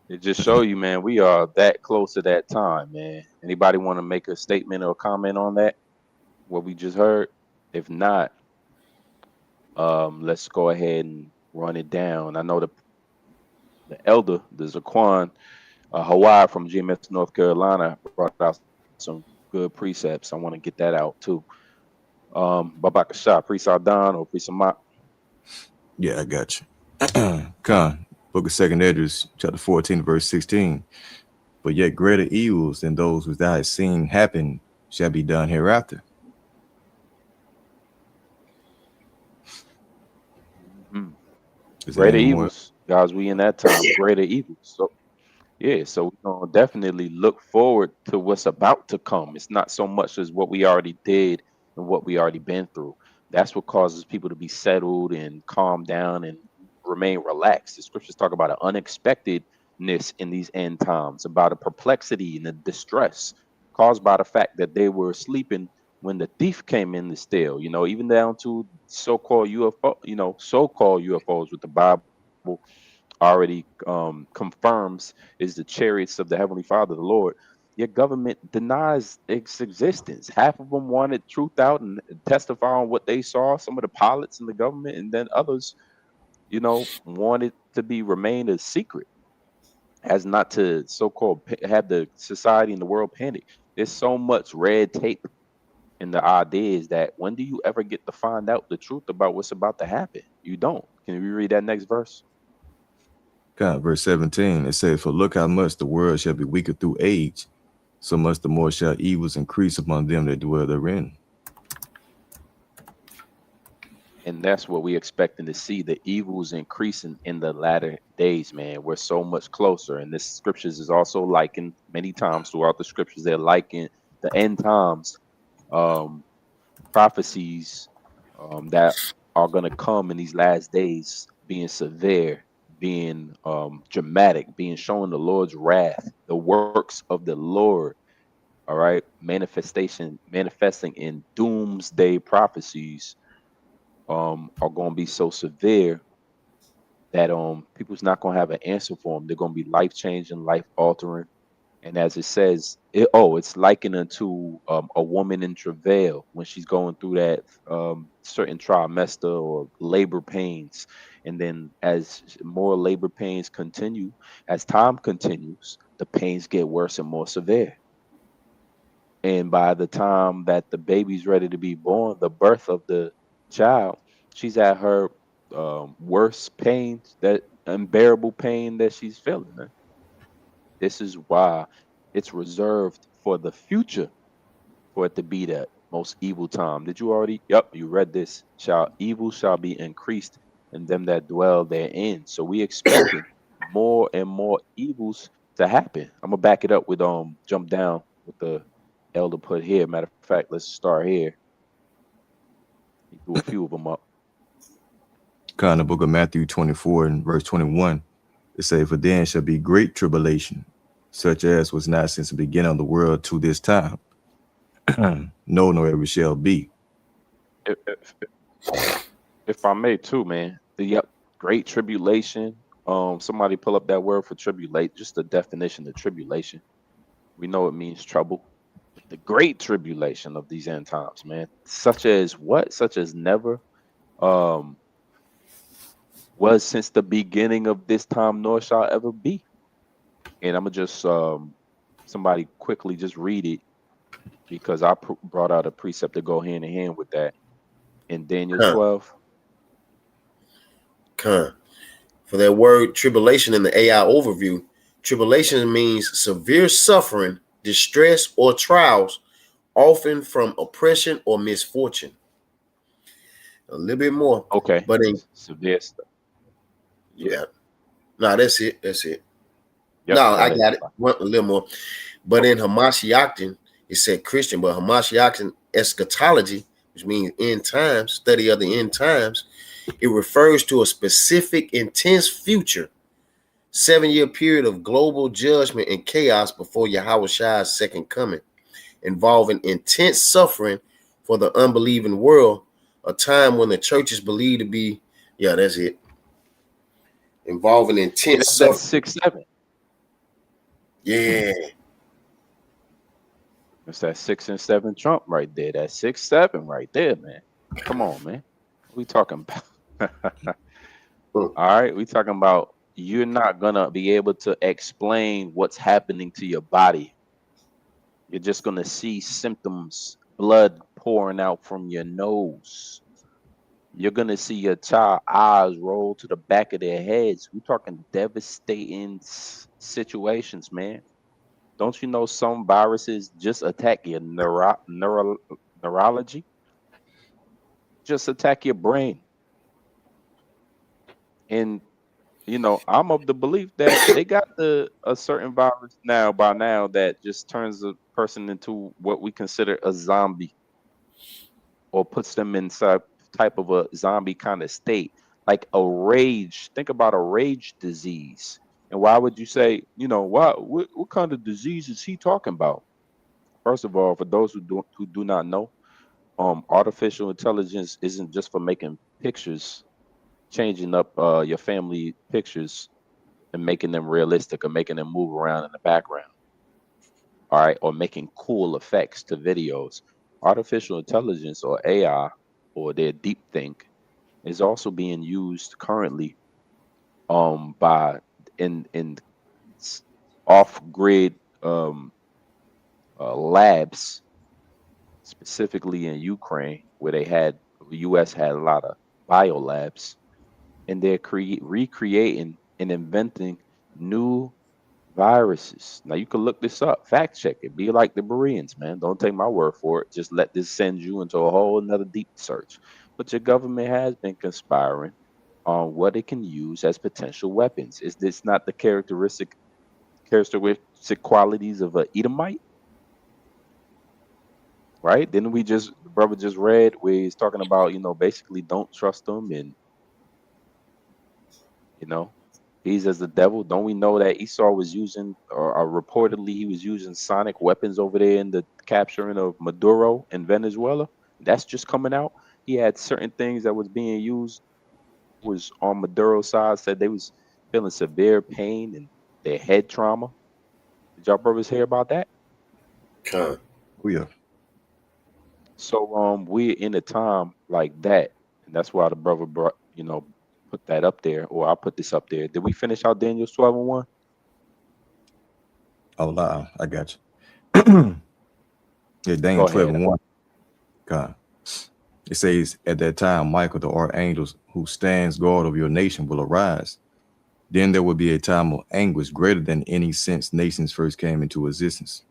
It just show you, man, we are that close to that time, man. Anybody want to make a statement or comment on that? What we just heard? If not, let's go ahead and run it down. I know the elder, the Zaquan Hawaii from GMS North Carolina, brought out some good precepts. I want to get that out too. Babaka Shah, Priest Ardan or Priest Amat? Yeah, I got you. Khan. Book of 2 Esdras, chapter 14, verse 16. But yet greater evils than those which thou hast seen happen shall be done hereafter. Greater evils, guys. We in that time, greater evils. So, yeah, so we're gonna definitely look forward to what's about to come. It's not so much as what we already did and what we already been through. That's what causes people to be settled and calm down and remain relaxed. The scriptures talk about an unexpectedness in these end times, about a perplexity and a distress caused by the fact that they were sleeping when the thief came in to steal. You know, even down to so-called UFO, so-called UFOs, with the Bible already confirms is the chariots of the Heavenly Father, the Lord. Your government denies its existence. Half of them wanted truth out and testify on what they saw, some of the pilots in the government, and then others, wanted to remain a secret, as not to so-called have the society and the world panic. There's so much red tape in the ideas that when do you ever get to find out the truth about what's about to happen? You don't. Can we read that next verse? God, verse 17, it says, for look how much the world shall be weaker through age, so much the more shall evils increase upon them that dwell therein. And that's what we expecting to see. The evils increasing in the latter days, man. We're so much closer. And this scriptures is also likened many times throughout the scriptures. They're likened the end times prophecies that are going to come in these last days, being severe, being dramatic, being showing the Lord's wrath, the works of the Lord. All right, manifesting in doomsday prophecies are going to be so severe that people's not going to have an answer for them. They're going to be life changing, life altering. And as it says, it's likened unto a woman in travail when she's going through that certain trimester or labor pains. And then as more labor pains continue, as time continues, the pains get worse and more severe. And by the time that the baby's ready to be born, the birth of the child, she's at her worst pains, that unbearable pain that she's feeling. Man. This is why it's reserved for the future for it to be that most evil time. Did you already? Yep, you read this. Evil shall be increased in them that dwell therein. So we expecting more and more evils to happen. I'm gonna back it up with jump down with the elder put here. Matter of fact, let's start here. He threw a few of them up. Kind of book of Matthew 24 and verse 21. It says, "For then shall be great tribulation, such as was not since the beginning of the world to this time. No, nor ever shall be." If I may too, man. Yep, great tribulation. Somebody pull up that word for tribulate, just the definition of tribulation. We know it means trouble. The great tribulation of these end times, man. Such as what? Such as never was since the beginning of this time, nor shall ever be. And I'm gonna just somebody quickly just read it, because I brought out a precept to go hand in hand with that in Daniel 12. For that word tribulation in the AI overview, tribulation means severe suffering, distress, or trials, often from oppression or misfortune. A little bit more. Okay. But in severe stuff. Yeah. No, that's it. That's it. Yep, no, I got it. A little more. But in Hamashiach, it said Christian, but Hamashiach eschatology, which means end times, study of the end times, it refers to a specific intense future 7-year period of global judgment and chaos before Yahweh's second coming, involving intense suffering for the unbelieving world, a time when the church is believed to be, that's it, involving intense suffering. 6-7. Yeah. It's that 6 and 7 Trump right there. That 6-7 right there, man. Come on, man. What we talking about? All right, we talking about you're not gonna be able to explain what's happening to your body. You're just gonna see symptoms, blood pouring out from your nose. You're gonna see your child eyes roll to the back of their heads. We're talking devastating situations, man. Don't you know some viruses just attack your neurology? Just attack your brain. And I'm of the belief that they got a certain virus by now that just turns a person into what we consider a zombie, or puts them in some type of a zombie kind of state, like a rage. Think about a rage disease. And why would you say, what kind of disease is he talking about? First of all, for those who do not know, artificial intelligence isn't just for making pictures, changing up your family pictures and making them realistic, or making them move around in the background. All right, or making cool effects to videos. Artificial intelligence, or AI, or their deep think, is also being used currently by in off-grid labs, specifically in Ukraine, where the U.S. had a lot of biolabs, and they're recreating and inventing new viruses. Now you can look this up, fact check it, be like the Bereans, man. Don't take my word for it. Just let this send you into a whole another deep search. But your government has been conspiring on what it can use as potential weapons. Is this not the characteristic qualities of a Edomite? Right? Didn't we just the brother just read where he's talking about, basically don't trust them and he's as the devil. Don't we know that Esau was using or reportedly he was using sonic weapons over there in the capturing of Maduro in Venezuela? That's just coming out. He had certain things that was being used was on Maduro's side, said they was feeling severe pain and their head trauma. Did y'all brothers hear about that? Con. Oh yeah. So we're in a time like that, and that's why the brother brought, put that up there, or I'll put this up there. Did we finish out Daniel 12:1? Oh, I got you. Yeah, Daniel Go ahead. 12:1. God. It says, at that time, Michael, the archangel who stands guard of your nation, will arise. Then there will be a time of anguish greater than any since nations first came into existence.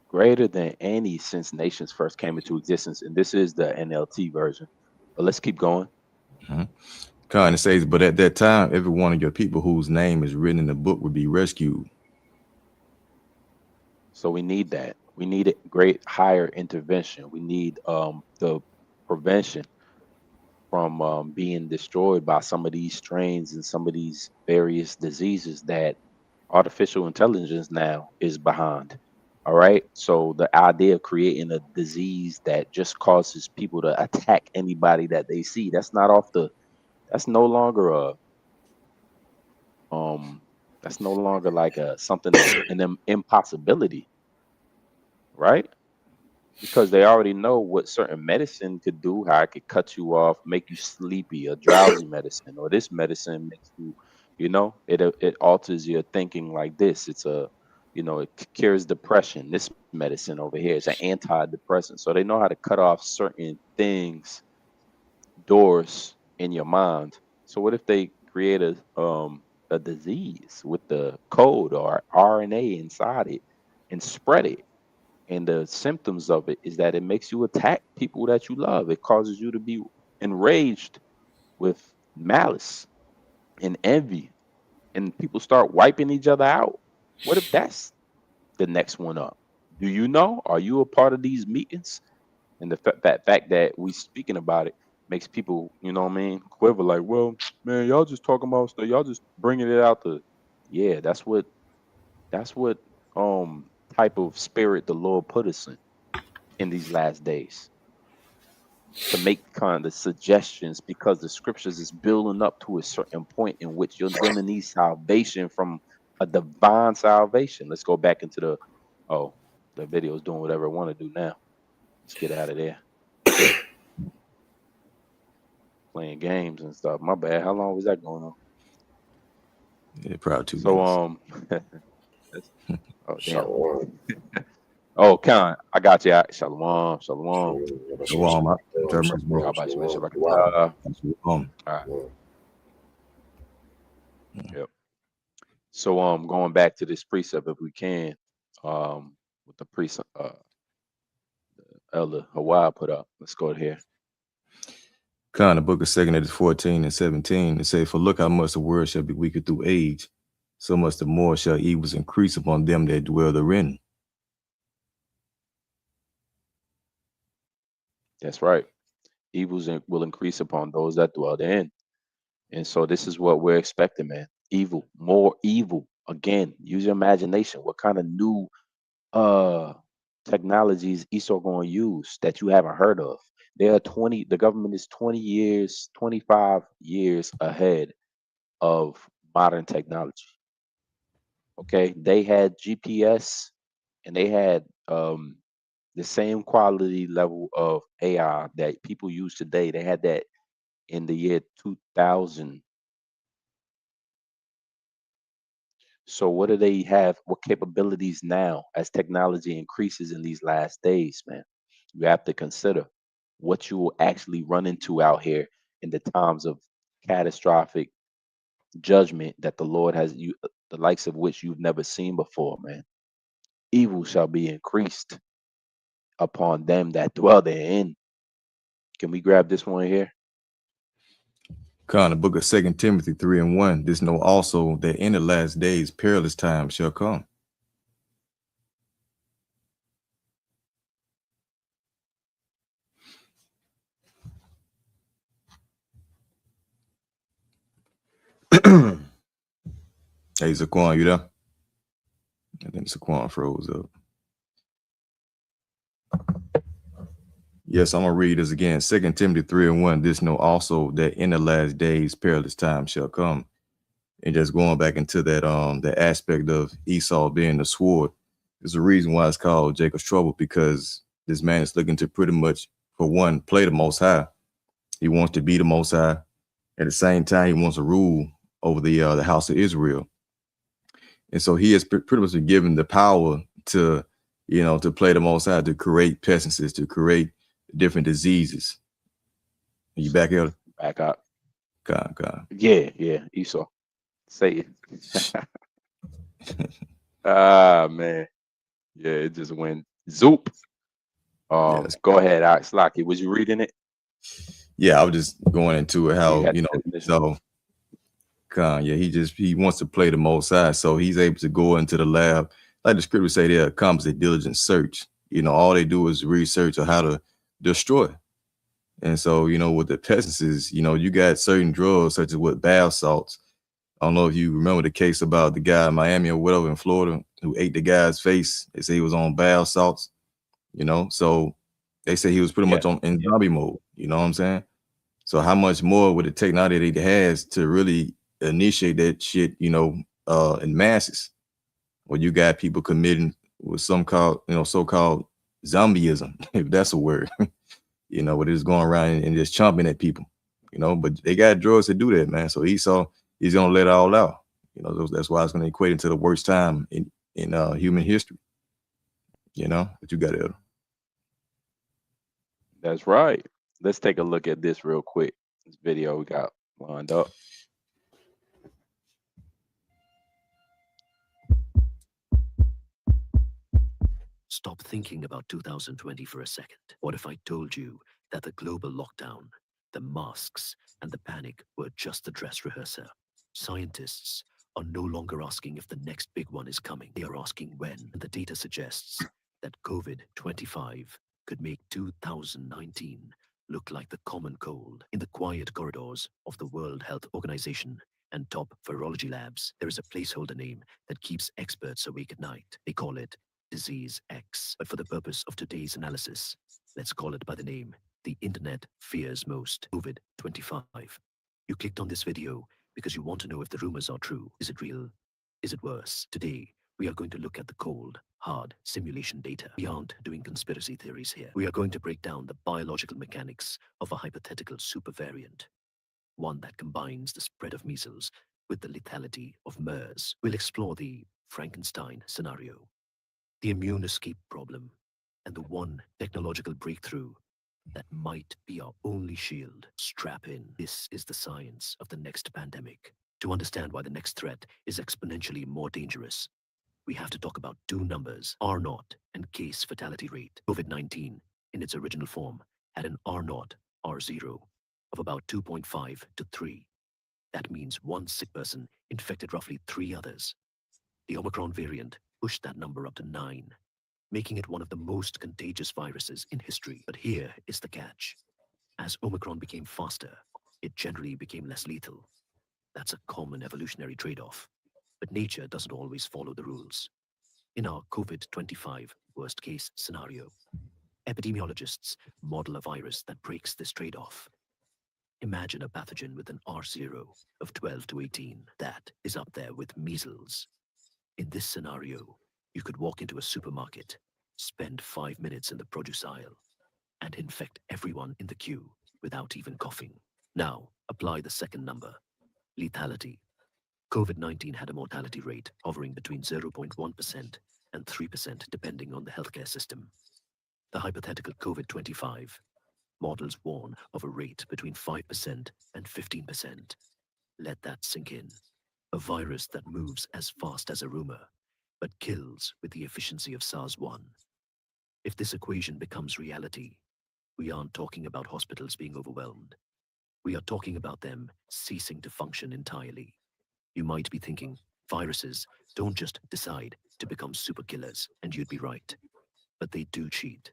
Greater than any since nations first came into existence. And this is the NLT version. But let's keep going. God, it says, but at that time, every one of your people whose name is written in the book will be rescued. So we need that. We need a great higher intervention. We need the prevention from being destroyed by some of these strains and some of these various diseases that artificial intelligence now is behind. All right. So the idea of creating a disease that just causes people to attack anybody that they see, that's no longer like something an impossibility, right? Because they already know what certain medicine could do, how it could cut you off, make you sleepy, a drowsy medicine, or this medicine makes you, it alters your thinking like this. It's it cures depression. This medicine over here is an antidepressant. So they know how to cut off certain things, doors in your mind. So what if they create a disease with the code or RNA inside it and spread it? And the symptoms of it is that it makes you attack people that you love. It causes you to be enraged with malice and envy, and people start wiping each other out. What if that's the next one up? Do you know? Are you a part of these meetings? And the fact that we speaking about it makes people, quiver like, well, man, y'all just talking about stuff. Y'all just bringing it out yeah, that's what type of spirit the Lord put us in these last days, to make kind of suggestions, because the scriptures is building up to a certain point in which you're going to need salvation from a divine salvation. Let's go back into the video's doing whatever it want to do now. Let's get out of there. Playing games and stuff. My bad. How long was that going on? Yeah, probably 2 minutes. Oh, damn. Oh, Khan, I got you. Shalom. Shalom. All right. Yep. So going back to this precept, if we can, with the precept Elder Hawaii put up. Let's go here. Khan, the book of 2 Edges 14 and 17, it says, for look how much the word shall be weaker through age, so much the more shall evils increase upon them that dwell therein. That's right. Evils will increase upon those that dwell therein. And so this is what we're expecting, man. Evil, more evil. Again, use your imagination. What kind of new technologies Esau going to use that you haven't heard of? The government is 25 years ahead of modern technology. Okay, they had GPS and they had the same quality level of AI that people use today. They had that in the year 2000. So what do they have? What capabilities now as technology increases in these last days, man? You have to consider what you will actually run into out here in the times of catastrophic judgment that the Lord has the likes of which you've never seen before, man. Evil shall be increased upon them that dwell therein. Can we grab this one here? The book of 2 Timothy 3:1. This know also that in the last days perilous times shall come. Hey, Zaquan, you there? I think Zaquan froze up. Yes, I'm gonna read this again. 2 Timothy 3:1. This know also that in the last days perilous times shall come. And just going back into that the aspect of Esau being the sword, there's a reason why it's called Jacob's trouble, because this man is looking to pretty much, for one, play the Most High. He wants to be the Most High. At the same time, he wants to rule over the house of Israel. And so he has pretty much been given the power to, to play the Most High, to create pestilences, to create different diseases. Are you back here? Back up. God. Yeah, Esau. Say it. Man. Yeah, it just went zoop. Yes. Go ahead, Alex Lockett. Was you reading it? Yeah, I was just going into it how, so he wants to play the Most High. So he's able to go into the lab. Like the scripture say, there comes a diligent search. All they do is research on how to destroy. And so, with the pestilences, you got certain drugs such as with bath salts. I don't know if you remember the case about the guy in Miami or whatever in Florida who ate the guy's face. They say he was on bath salts, so they say he was pretty much in zombie mode. You know what I'm saying? So how much more with the technology that he has to really initiate that shit, in masses? Well, you got people committing with some so-called zombieism, if that's a word, what is going around and just chomping at people, but they got drugs to do that, man. So Esau, he's gonna let it all out. That's why it's gonna equate into the worst time in human history. But you got it. That's right. Let's take a look at this real quick. This video we got lined up. Stop thinking about 2020 for a second. What if I told you that the global lockdown, the masks, and the panic were just the dress rehearsal? Scientists are no longer asking if the next big one is coming. They are asking when. And the data suggests that COVID-25 could make 2019 look like the common cold. In the quiet corridors of the World Health Organization and top virology labs, there is a placeholder name that keeps experts awake at night. They call it Disease X. But for the purpose of today's analysis, let's call it by the name the internet fears most, COVID-25. You clicked on this video because you want to know if the rumors are true. Is it real? Is it worse? Today, we are going to look at the cold, hard simulation data. We aren't doing conspiracy theories here. We are going to break down the biological mechanics of a hypothetical supervariant, one that combines the spread of measles with the lethality of MERS. We'll explore the Frankenstein scenario, the immune escape problem, and the one technological breakthrough that might be our only shield. Strap in. This is the science of the next pandemic. To understand why the next threat is exponentially more dangerous, we have to talk about two numbers, R0 and case fatality rate. COVID-19, in its original form, had an R0, R0 of about 2.5 to 3. That means one sick person infected roughly 3 others. The Omicron variant pushed that number up to 9, making it one of the most contagious viruses in history. But here is the catch. As Omicron became faster, it generally became less lethal. That's a common evolutionary trade-off. But nature doesn't always follow the rules. In our COVID-25 worst-case scenario, epidemiologists model a virus that breaks this trade-off. Imagine a pathogen with an R0 of 12 to 18. That is up there with measles. In this scenario, you could walk into a supermarket, spend 5 minutes in the produce aisle, and infect everyone in the queue without even coughing. Now, apply the second number, lethality. COVID-19 had a mortality rate hovering between 0.1% and 3% depending on the healthcare system. The hypothetical COVID-25 models warn of a rate between 5% and 15%. Let that sink in. A virus that moves as fast as a rumor, but kills with the efficiency of SARS-1. If this equation becomes reality, We aren't talking about hospitals being overwhelmed. We are talking about them ceasing to function entirely. You might be thinking, viruses don't just decide to become super killers, and you'd be right. But they do cheat.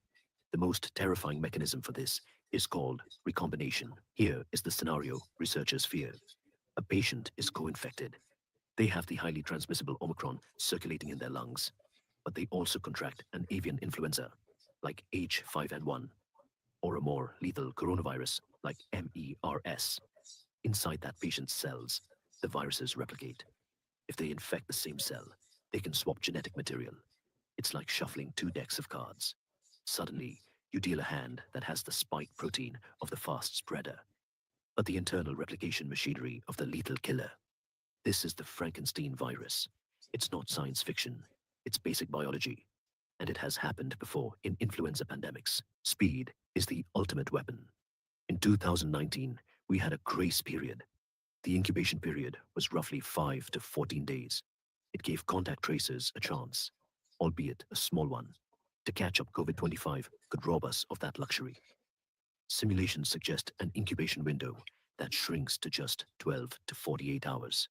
The most terrifying mechanism for this is called recombination. Here is the scenario researchers fear. A patient is co-infected. They have the highly transmissible Omicron circulating in their lungs, but they also contract an avian influenza, like H5N1, or a more lethal coronavirus, like MERS. Inside that patient's cells, the viruses replicate. If they infect the same cell, they can swap genetic material. It's like shuffling two decks of cards. Suddenly, you deal a hand that has the spike protein of the fast spreader, but the internal replication machinery of the lethal killer. This is the Frankenstein virus. It's not science fiction. It's basic biology. And it has happened before in influenza pandemics. Speed is the ultimate weapon. In 2019, we had a grace period. The incubation period was roughly 5 to 14 days. It gave contact tracers a chance, albeit a small one. To catch up, COVID-25 could rob us of that luxury. Simulations suggest an incubation window that shrinks to just 12 to 48 hours.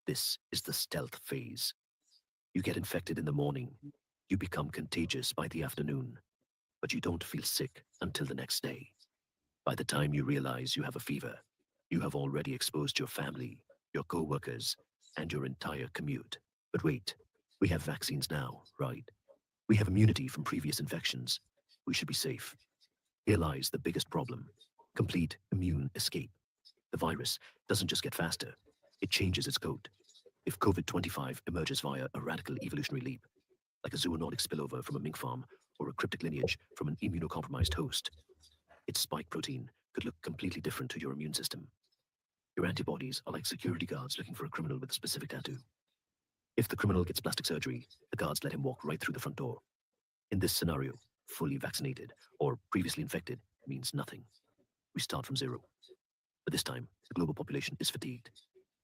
This is the stealth phase. You get infected in the morning. You become contagious by the afternoon, but you don't feel sick until the next day. By the time you realize you have a fever, you have already exposed your family, your co-workers, and your entire commute. But wait, we have vaccines now, right? We have immunity from previous infections. We should be safe. Here lies the biggest problem: complete immune escape. The virus doesn't just get faster, it changes its code. If COVID-25 emerges via a radical evolutionary leap, like a zoonotic spillover from a mink farm or a cryptic lineage from an immunocompromised host, its spike protein could look completely different to your immune system. Your antibodies are like security guards looking for a criminal with a specific tattoo. If the criminal gets plastic surgery, the guards let him walk right through the front door. In this scenario, fully vaccinated or previously infected means nothing. We start from zero. But this time, the global population is fatigued.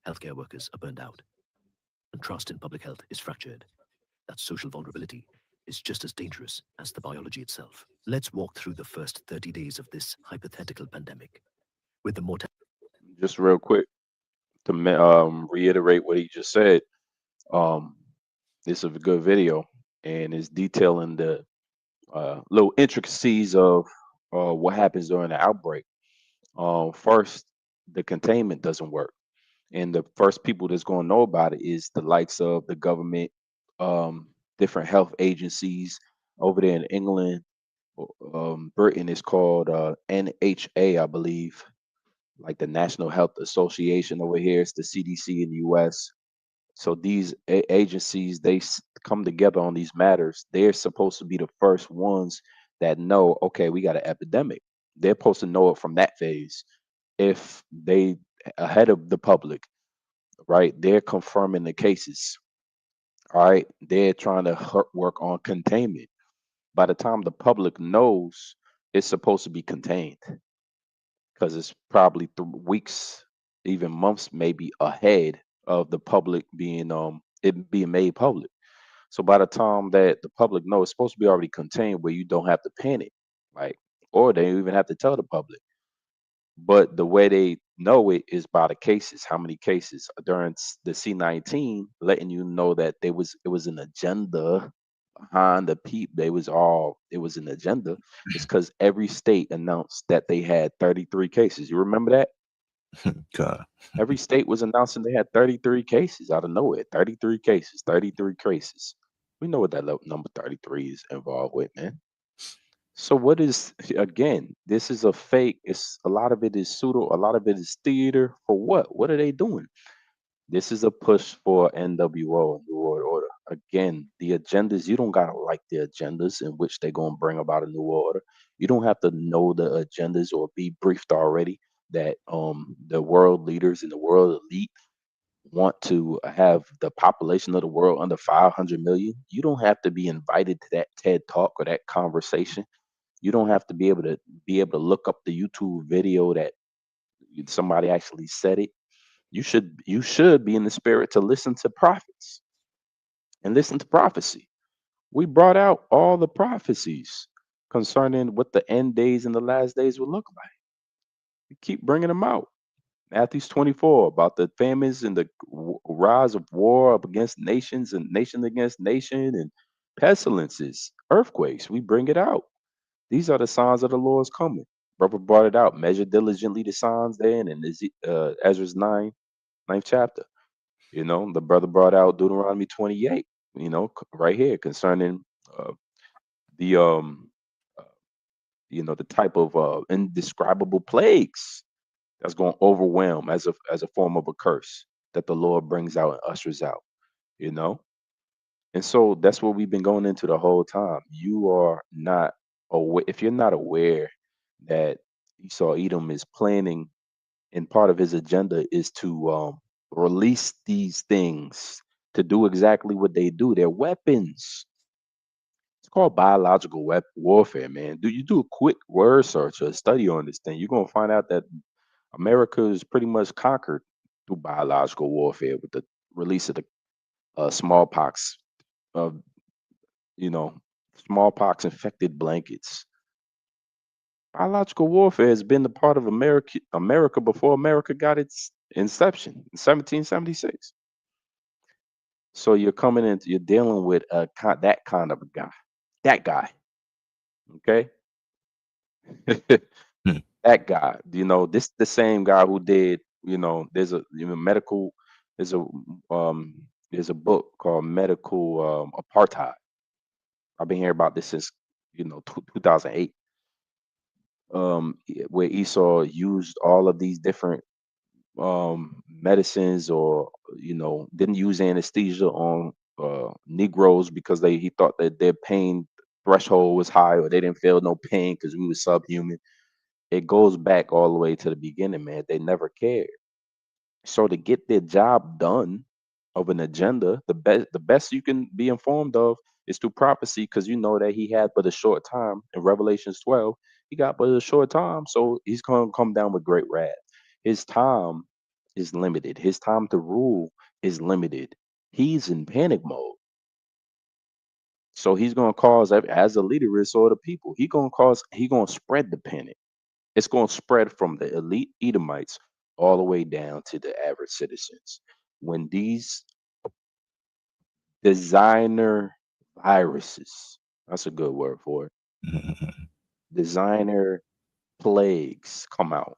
Healthcare workers are burned out. And trust in public health is fractured. That social vulnerability is just as dangerous as the biology itself. Let's walk through the first 30 days of this hypothetical pandemic. With the mortality. Just real quick to reiterate what he just said. This is a good video, and it's detailing the little intricacies of what happens during the outbreak. First, the containment doesn't work, and the first people that's going to know about it is the likes of the government, different health agencies over there in England. Britain is called NHA, I believe, like the National Health Association. Over here, it's the CDC in the US. So these agencies, they come together on these matters. They're supposed to be the first ones that know, okay, we got an epidemic. They're supposed to know it from that phase. If they ahead of the public, right, they're confirming the cases. All right, they're trying to work on containment. By the time the public knows, it's supposed to be contained, because it's probably weeks, even months, maybe ahead of the public being it being made public. So by the time that the public knows, it's supposed to be already contained where you don't have to panic, like, or they don't even have to tell the public. But the way they know it is by the cases. How many cases during the C19, letting you know that it was an agenda behind the peep. It was an agenda. It's because every state announced that they had 33 cases. You remember that? God. Every state was announcing they had 33 cases out of nowhere. 33 cases, 33 cases. We know what that number 33 is involved with, man. So what is, again, this is a fake. It's a lot of it is pseudo, a lot of it is theater. For what? What are they doing? This is a push for NWO, New World Order. Again, the agendas, you don't gotta like the agendas in which they're gonna bring about a new order. You don't have to know the agendas or be briefed already that the world leaders and the world elite want to have the population of the world under 500 million. You don't have to be invited to that TED talk or that conversation. You don't have to be able to look up the YouTube video that somebody actually said it. You should be in the spirit to listen to prophets and listen to prophecy. We brought out all the prophecies. concerning what the end days and the last days will look like. We keep bringing them out. Matthew 24 about the famines and the rise of war up against nations and nation against nation and pestilences, earthquakes. We bring it out. These are the signs of the Lord's coming. Brother brought it out. Measure diligently the signs there in Ezra's 9th chapter. You know, the brother brought out Deuteronomy 28, you know, right here concerning the you know, the type of indescribable plagues that's going to overwhelm as a form of a curse that the Lord brings out and ushers out, you know. And so that's what we've been going into the whole time. You are not aware, if you're not aware that Esau Edom is planning, and part of his agenda is to release these things to do exactly what they do. They're weapons. It's called biological warfare, man. Do you do a quick word search or study on this thing? You're gonna find out that America is pretty much conquered through biological warfare with the release of the smallpox, you know, smallpox infected blankets. Biological warfare has been the part of America before America got its inception in 1776. So you're coming into, you're dealing with that kind of a guy, that guy, okay? That guy, you know, this the same guy who did, you know, there's a medical, there's a book called Medical Apartheid. I've been hearing about this since, you know, 2008. Where Esau used all of these different medicines, or you know, didn't use anesthesia on Negroes because he thought that their pain threshold was high, or they didn't feel no pain because we were subhuman. It goes back all the way to the beginning, man. They never cared. So to get their job done of an agenda, the best you can be informed of is through prophecy, because you know that he had but a short time. In Revelations 12, he got but a short time, so he's going to come down with great wrath. His time is limited. His time to rule is limited. He's in panic mode. So he's going to cause, as a leader, is sort of people. He's going to spread the panic. It's going to spread from the elite Edomites all the way down to the average citizens. When these designer viruses, that's a good word for it, designer plagues come out,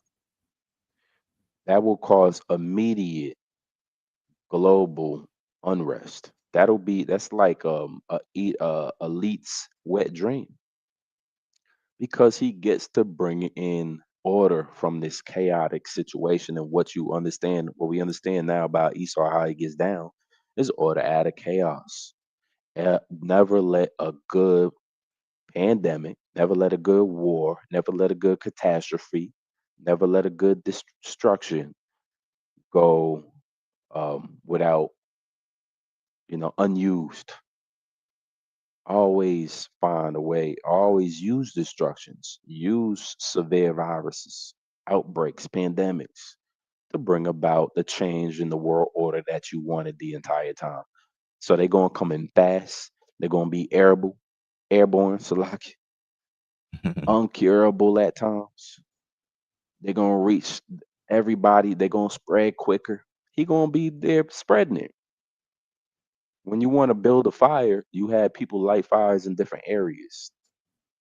that will cause immediate global unrest. That's like elite's wet dream, because he gets to bring in order from this chaotic situation. And what we understand now about Esau, how he gets down, is order out of chaos. Never let a good pandemic, never let a good war, never let a good catastrophe, never let a good destruction go without, you know, unused. Always find a way, always use destructions, use severe viruses, outbreaks, pandemics to bring about the change in the world order that you wanted the entire time. So they're going to come in fast. They're going to be airborne, Salaki, uncurable at times. They're going to reach everybody. They're going to spread quicker. He's going to be there spreading it. When you want to build a fire, you have people light fires in different areas,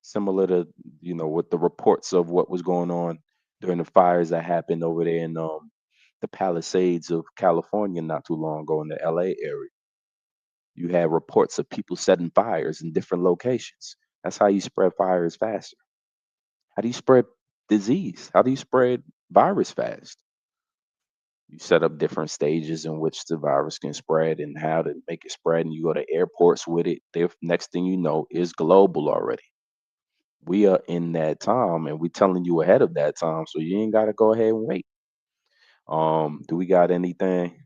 similar to, you know, with the reports of what was going on during the fires that happened over there in the Palisades of California not too long ago in the LA area. You had reports of people setting fires in different locations. That's how you spread fires faster. How do you spread disease? How do you spread virus fast? You set up different stages in which the virus can spread and how to make it spread, and you go to airports with it. The next thing you know is global already. We are in that time, and we're telling you ahead of that time, so you ain't got to go ahead and wait. Do we got anything?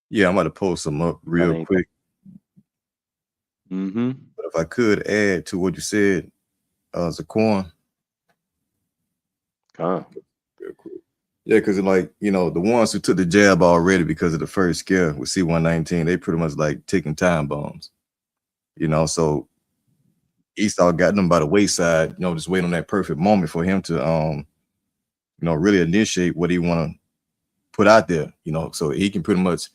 Yeah, I'm going to post some up real quick. But if I could add to what you said, Zaquan. Yeah, because like, you know, the ones who took the jab already because of the first scare with C-119, they pretty much like ticking time bombs. You know, so Esau got them by the wayside, just waiting on that perfect moment for him to really initiate what he want to put out there, so he can pretty much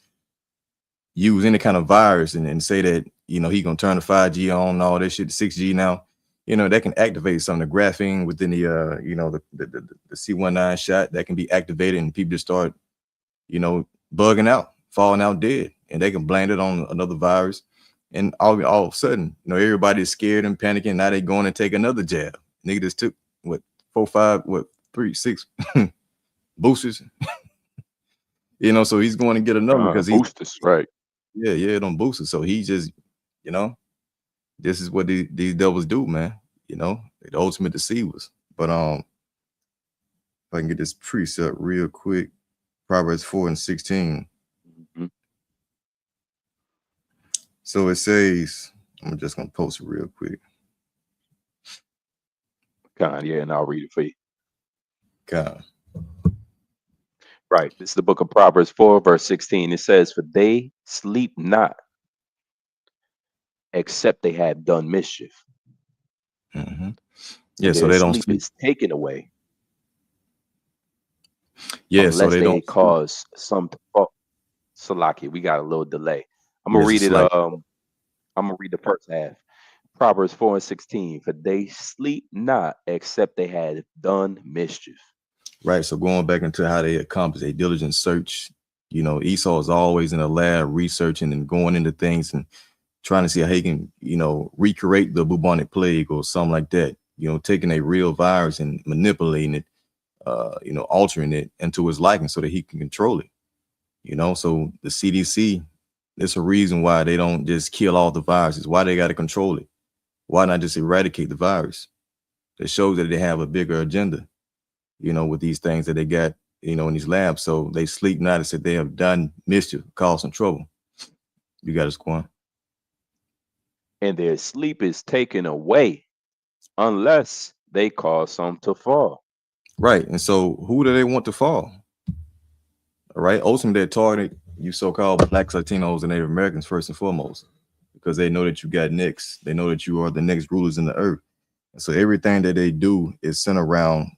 use any kind of virus and say that, he gonna turn the 5G on and all that shit, 6G now, that can activate some of the graphene within the the C19 shot that can be activated, and people just start, bugging out, falling out dead, and they can blame it on another virus. And all of a sudden, everybody's scared and panicking. Now they going to take another jab. Nigga just took 3, 6 boosters. So he's going to get another because he's boosters, right? Yeah, them boosters. So he just, this is what these devils do, man. They're the ultimate deceivers. But if I can get this precept real quick, Proverbs 4:16. So it says, I'm just gonna post it real quick. God, yeah, and I'll read it for you. God. Right. This is the book of Proverbs 4, verse 16. It says, "For they sleep not, except they have done mischief." Yeah, so they don't sleep sleep. is taken away. Yeah, unless so they don't sleep. cause some. Oh, Salaki, we got a little delay. I'm gonna Yes, read it's it. like- I'm gonna read the first half. Proverbs 4:16. For they sleep not, except they had done mischief. Right. So going back into how they accomplish a diligent search, Esau is always in a lab researching and going into things and trying to see how he can, recreate the bubonic plague or something like that. Taking a real virus and manipulating it, altering it into his likeness so that he can control it. So the CDC, there's a reason why they don't just kill all the viruses. Why they got to control it? Why not just eradicate the virus? It shows that they have a bigger agenda, with these things that they got, in these labs. So they sleep not and said they have done mischief, caused some trouble. You got us, Quan. And their sleep is taken away, unless they cause some to fall. Right. And so who do they want to fall? All right. Ultimately, they target you so-called Blacks, Latinos, and Native Americans first and foremost, because they know that you got next. They know that you are the next rulers in the earth. And so everything that they do is centered around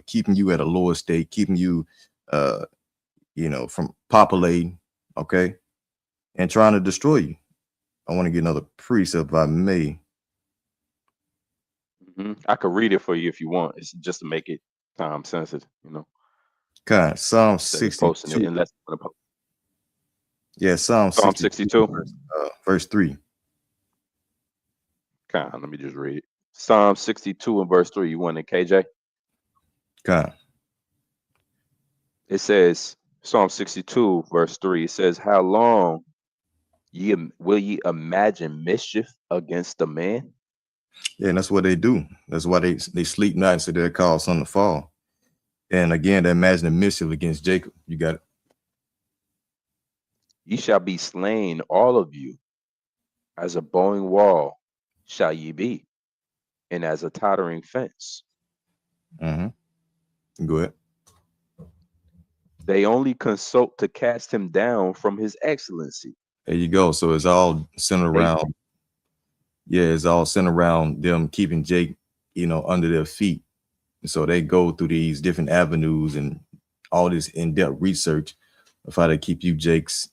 keeping you at a lower state, keeping you, from populating, okay, and trying to destroy you. I want to get another precept if I may. I could read it for you if you want. It's just to make it time sensitive, God, Psalm Instead of posting it 62. unless Yeah, Psalm 62. Verse 3. God, let me just read it. Psalm 62 and verse 3. You want it, KJ? God. It says, Psalm 62, verse 3. It says, "How long will ye imagine mischief against a man?" Yeah, and that's what they do. That's why they sleep not and say they'll cause something to fall. And again, they imagine a mischief against Jacob. You got it. "Ye shall be slain, all of you, as a bowing wall shall ye be, and as a tottering fence." Go ahead. They only consult to cast him down from his excellency. There you go. So it's all centered around. Yeah, it's all centered around them keeping Jake, under their feet. And so they go through these different avenues and all this in-depth research of how to keep you Jakes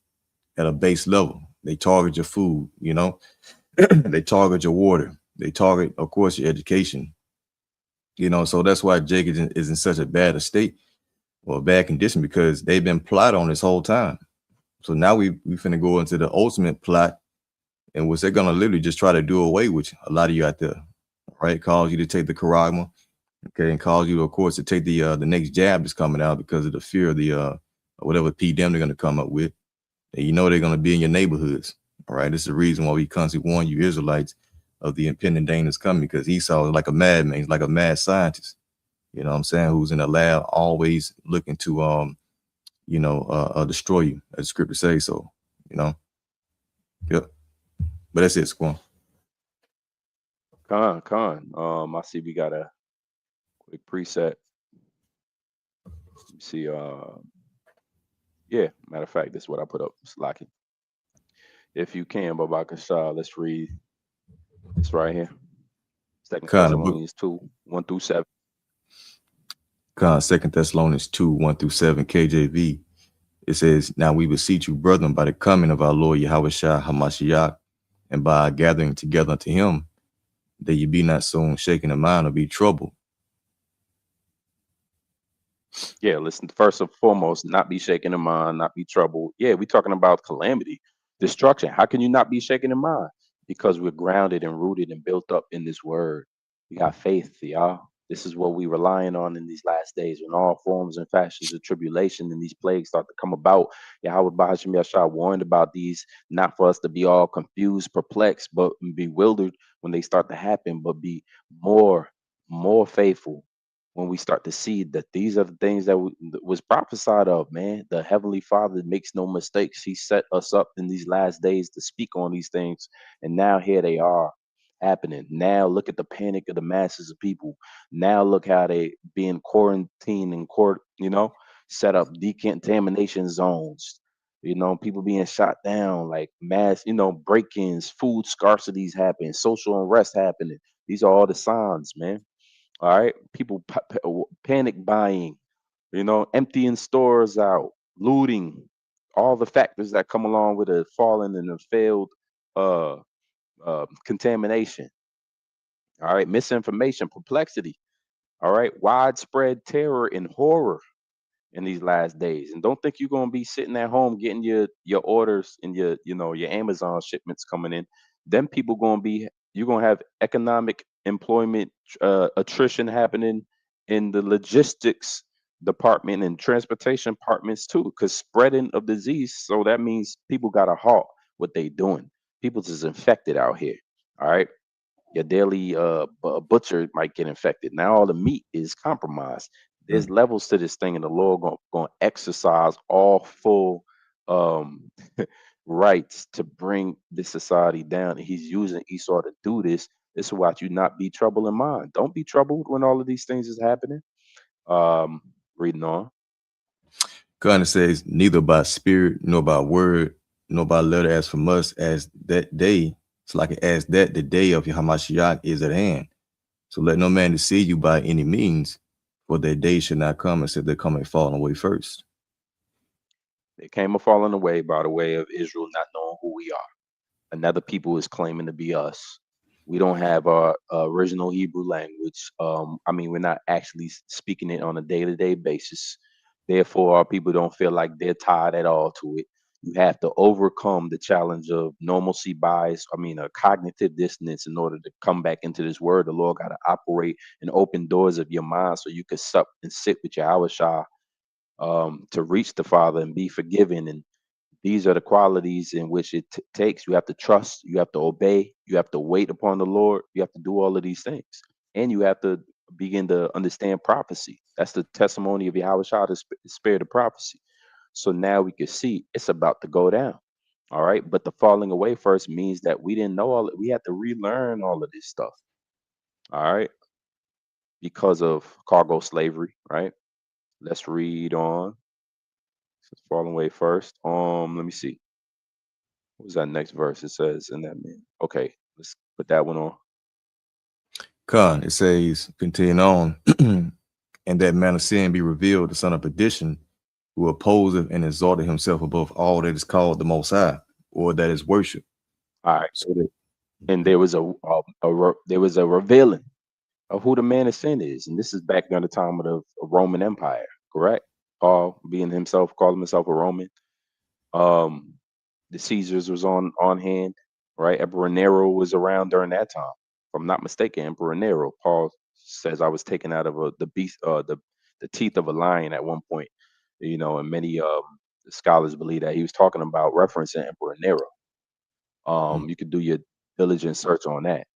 at a base level. They target your food, they target your water, they target, of course, your education. So that's why Jake is in such a bad state or a bad condition, because they've been plotting on this whole time. So now we finna go into the ultimate plot, and which they're gonna literally just try to do away with a lot of you out there, right? Cause you to take the Karagma, okay, and cause you, of course, to take the next jab that's coming out because of the fear of the whatever PDM they're gonna come up with. And they're gonna be in your neighborhoods. All right. This is the reason why we constantly warn you Israelites of the impending danger that's coming, because Esau is like a madman, he's like a mad scientist, you know what I'm saying, who's in a lab always looking to destroy you, as the scripture says. So, Yep. But that's it, Squam. Con. I see we got a quick preset. Let me see. Yeah, matter of fact, this is what I put up. Slaki. If you can, Babakasha, let's read this right here. Second Kind of book. Thessalonians 2, 1 through 7. Kind of 2 Thessalonians 2, 1 through 7 KJV. It says, "Now we beseech you, brethren, by the coming of our Lord Yahushua HaMashiach, and by our gathering together unto him, that ye be not soon shaken in mind or be troubled." Yeah, listen, first and foremost, not be shaken in mind, not be troubled. Yeah, we're talking about calamity, destruction. How can you not be shaken in mind? Because we're grounded and rooted and built up in this word. We got faith, y'all. This is what we're relying on in these last days when all forms and fashions of tribulation and these plagues start to come about. Yahweh Bahashim Yashar warned about these, not for us to be all confused, perplexed, but bewildered when they start to happen, but be more faithful when we start to see that these are the things that was prophesied of, man. The Heavenly Father makes no mistakes. He set us up in these last days to speak on these things. And now here they are happening. Now look at the panic of the masses of people. Now look how they being quarantined and set up decontamination zones. People being shot down, like mass, break-ins, food scarcities happening, social unrest happening. These are all the signs, man. All right, people panic buying, emptying stores out, looting, all the factors that come along with a fallen and a failed contamination. All right, misinformation, perplexity. All right, widespread terror and horror in these last days. And don't think you're gonna be sitting at home getting your orders and your Amazon shipments coming in. Them people you're gonna have economic employment attrition happening in the logistics department and transportation departments too, because spreading of disease. So that means people gotta halt what they doing. People just infected out here. All right. Your daily butcher might get infected. Now all the meat is compromised. There's levels to this thing, and the Lord going to exercise all full rights to bring this society down. And he's using Esau to do this. This is why you not be troubled in mind. Don't be troubled when all of these things is happening. Reading on. God says, "Neither by spirit, nor by word, nor by letter as from us, as that day." It's like as that the day of Hamashiach is at hand. So let no man deceive you by any means, for their day should not come except they come and fall away first. They came a falling away by the way of Israel not knowing who we are. Another people is claiming to be us. We don't have our original Hebrew language. We're not actually speaking it on a day-to-day basis. Therefore, our people don't feel like they're tied at all to it. You have to overcome the challenge of normalcy bias, a cognitive dissonance in order to come back into this word. The Lord got to operate and open doors of your mind so you can sup and sit with Yahushua to reach the Father and be forgiven. And these are the qualities in which it takes. You have to trust, you have to obey, you have to wait upon the Lord, you have to do all of these things. And you have to begin to understand prophecy. That's the testimony of Yahushua, the spirit of prophecy. So now we can see it's about to go down. All right. But the falling away first means that we didn't know we had to relearn all of this stuff. All right. Because of cargo slavery. Right. Let's read on. It's falling away first. Let me see. What was that next verse? It says, and that man. Okay. Let's put that one on. Khan, it says, continue on. And that man of sin be revealed, the son of perdition, who opposeth and exalted himself above all that is called the Most High, or that is worship. All right. So and there was a revealing of who the man of sin is, and this is back during the time of the Roman Empire, correct? Paul calling himself a Roman. The Caesars was on hand, right? Emperor Nero was around during that time. If I'm not mistaken, Emperor Nero. Paul says I was taken out of the teeth of a lion at one point. And many scholars believe that he was talking about referencing Emperor Nero. You could do your diligent search on that.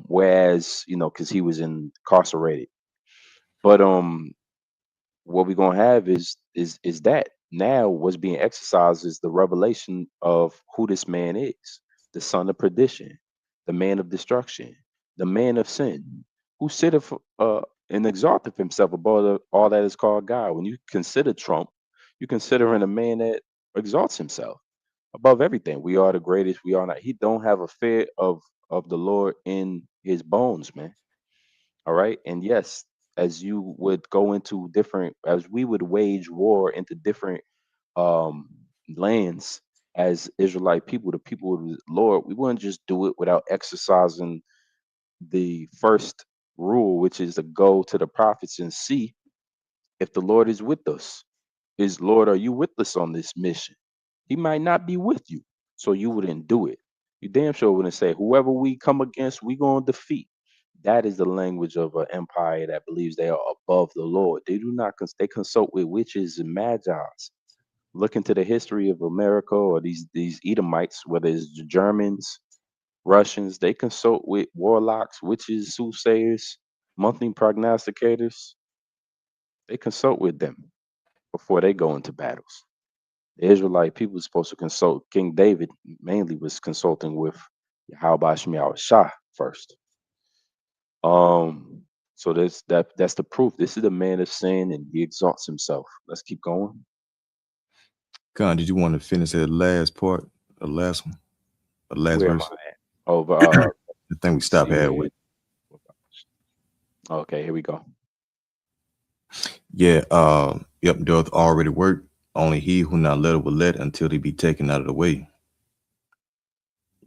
Whereas, because he was incarcerated. But what we're gonna have is that now what's being exercised is the revelation of who this man is, the son of perdition, the man of destruction, the man of sin, who sitteth and exalteth himself above all that is called God. When you consider Trump, you consider him a man that exalts himself above everything. We are the greatest. We are not. He don't have a fear of of the Lord in his bones, man. All right. And yes, as you would go into different, as we would wage war into different um lands as Israelite people, the people of the Lord, we wouldn't just do it without exercising the first rule, which is to go to the prophets and see if the Lord is with us. Is Lord, are you with us on this mission? He might not be with you, so you wouldn't do it. You damn sure wouldn't say, whoever we come against, we gonna defeat. That is the language of an empire that believes they are above the Lord. They do not they consult with witches and magi's. Look into the history of America or these Edomites, whether it's the Germans, Russians, they consult with warlocks, witches, soothsayers, monthly prognosticators. They consult with them before they go into battles. The Israelite people were supposed to consult. King David mainly was consulting with Yahweh Shemiah Shah first. So that's the proof. This is the man of sin, and he exalts himself. Let's keep going. Con, did you want to finish that last part, the last one, the last Where am verse? I at? Over. I think we stopped halfway. Okay, here we go. Yeah. Yep. Doth already work. Only he who not let will let until he be taken out of the way.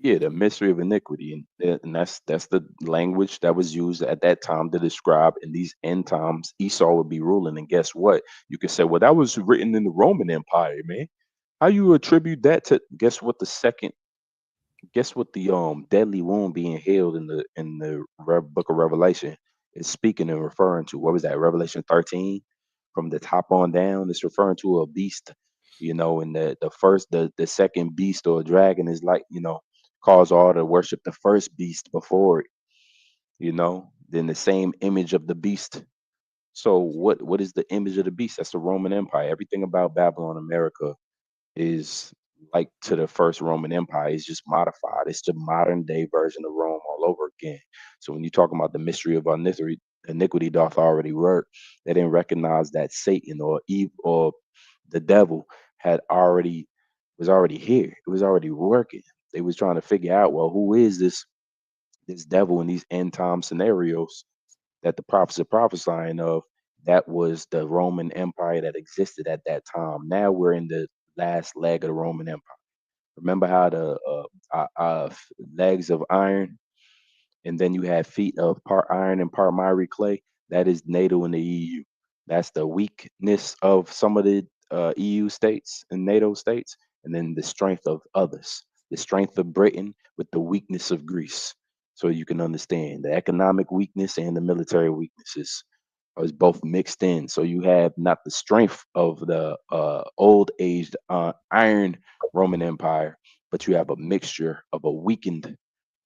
Yeah, the mystery of iniquity, and that's the language that was used at that time to describe in these end times Esau would be ruling. And guess what? You could say, well, that was written in the Roman Empire, man. How you attribute that to? Guess what? Guess what? The deadly wound being healed in the book of Revelation is speaking and referring to. What was that? Revelation 13, from the top on down. It's referring to a beast, and the second beast or dragon is like, cause all to worship the first beast before it, then the same image of the beast. So what is the image of the beast? That's the Roman Empire. Everything about Babylon, America, is like to the first Roman Empire. It's just modified. It's the modern day version of Rome all over again. So when you talk about the mystery of iniquity doth already work, they didn't recognize that Satan or Eve or the devil was already here. It was already working. They was trying to figure out, well, who is this devil in these end time scenarios that the prophets are prophesying of? That was the Roman Empire that existed at that time. Now we're in the last leg of the Roman Empire. Remember how the legs of iron, and then you have feet of part iron and part miry clay? That is NATO and the EU. That's the weakness of some of the EU states and NATO states, and then the strength of others. The strength of Britain with the weakness of Greece. So you can understand the economic weakness and the military weaknesses is both mixed in. So you have not the strength of the old aged iron Roman Empire, but you have a mixture of a weakened.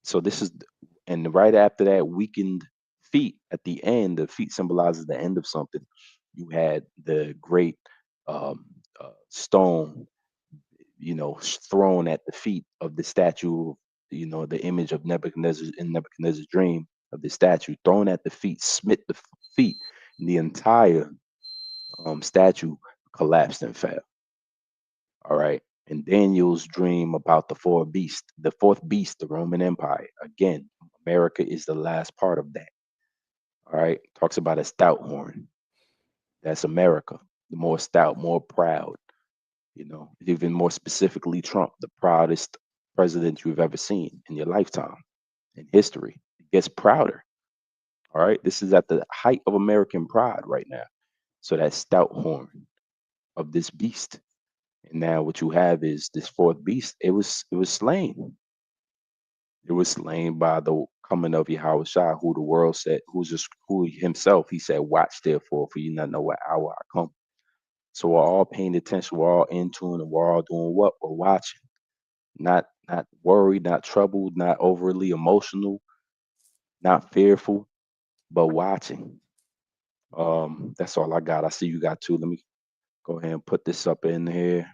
So this is, and right after that weakened feet at the end, the feet symbolizes the end of something. You had the great stone, thrown at the feet of the statue, the image of Nebuchadnezzar in Nebuchadnezzar's dream of the statue, thrown at the feet, smit the feet, and the entire statue collapsed and fell. All right. And Daniel's dream about the fourth beast, the Roman Empire. Again, America is the last part of that. All right. Talks about a stout horn. That's America. The more stout, more proud. Even more specifically, Trump, the proudest president you've ever seen in your lifetime in history. It gets prouder. All right. This is at the height of American pride right now. So that stout horn of this beast. And now what you have is this fourth beast. It was slain. It was slain by the coming of Yahweh Shah, who the world said, who himself, he said, watch therefore, for you not know what hour I come. So we're all paying attention, we're all in tune, and we're all doing what? We're watching. Not worried, not troubled, not overly emotional, not fearful, but watching. That's all I got. I see you got two. Let me go ahead and put this up in here.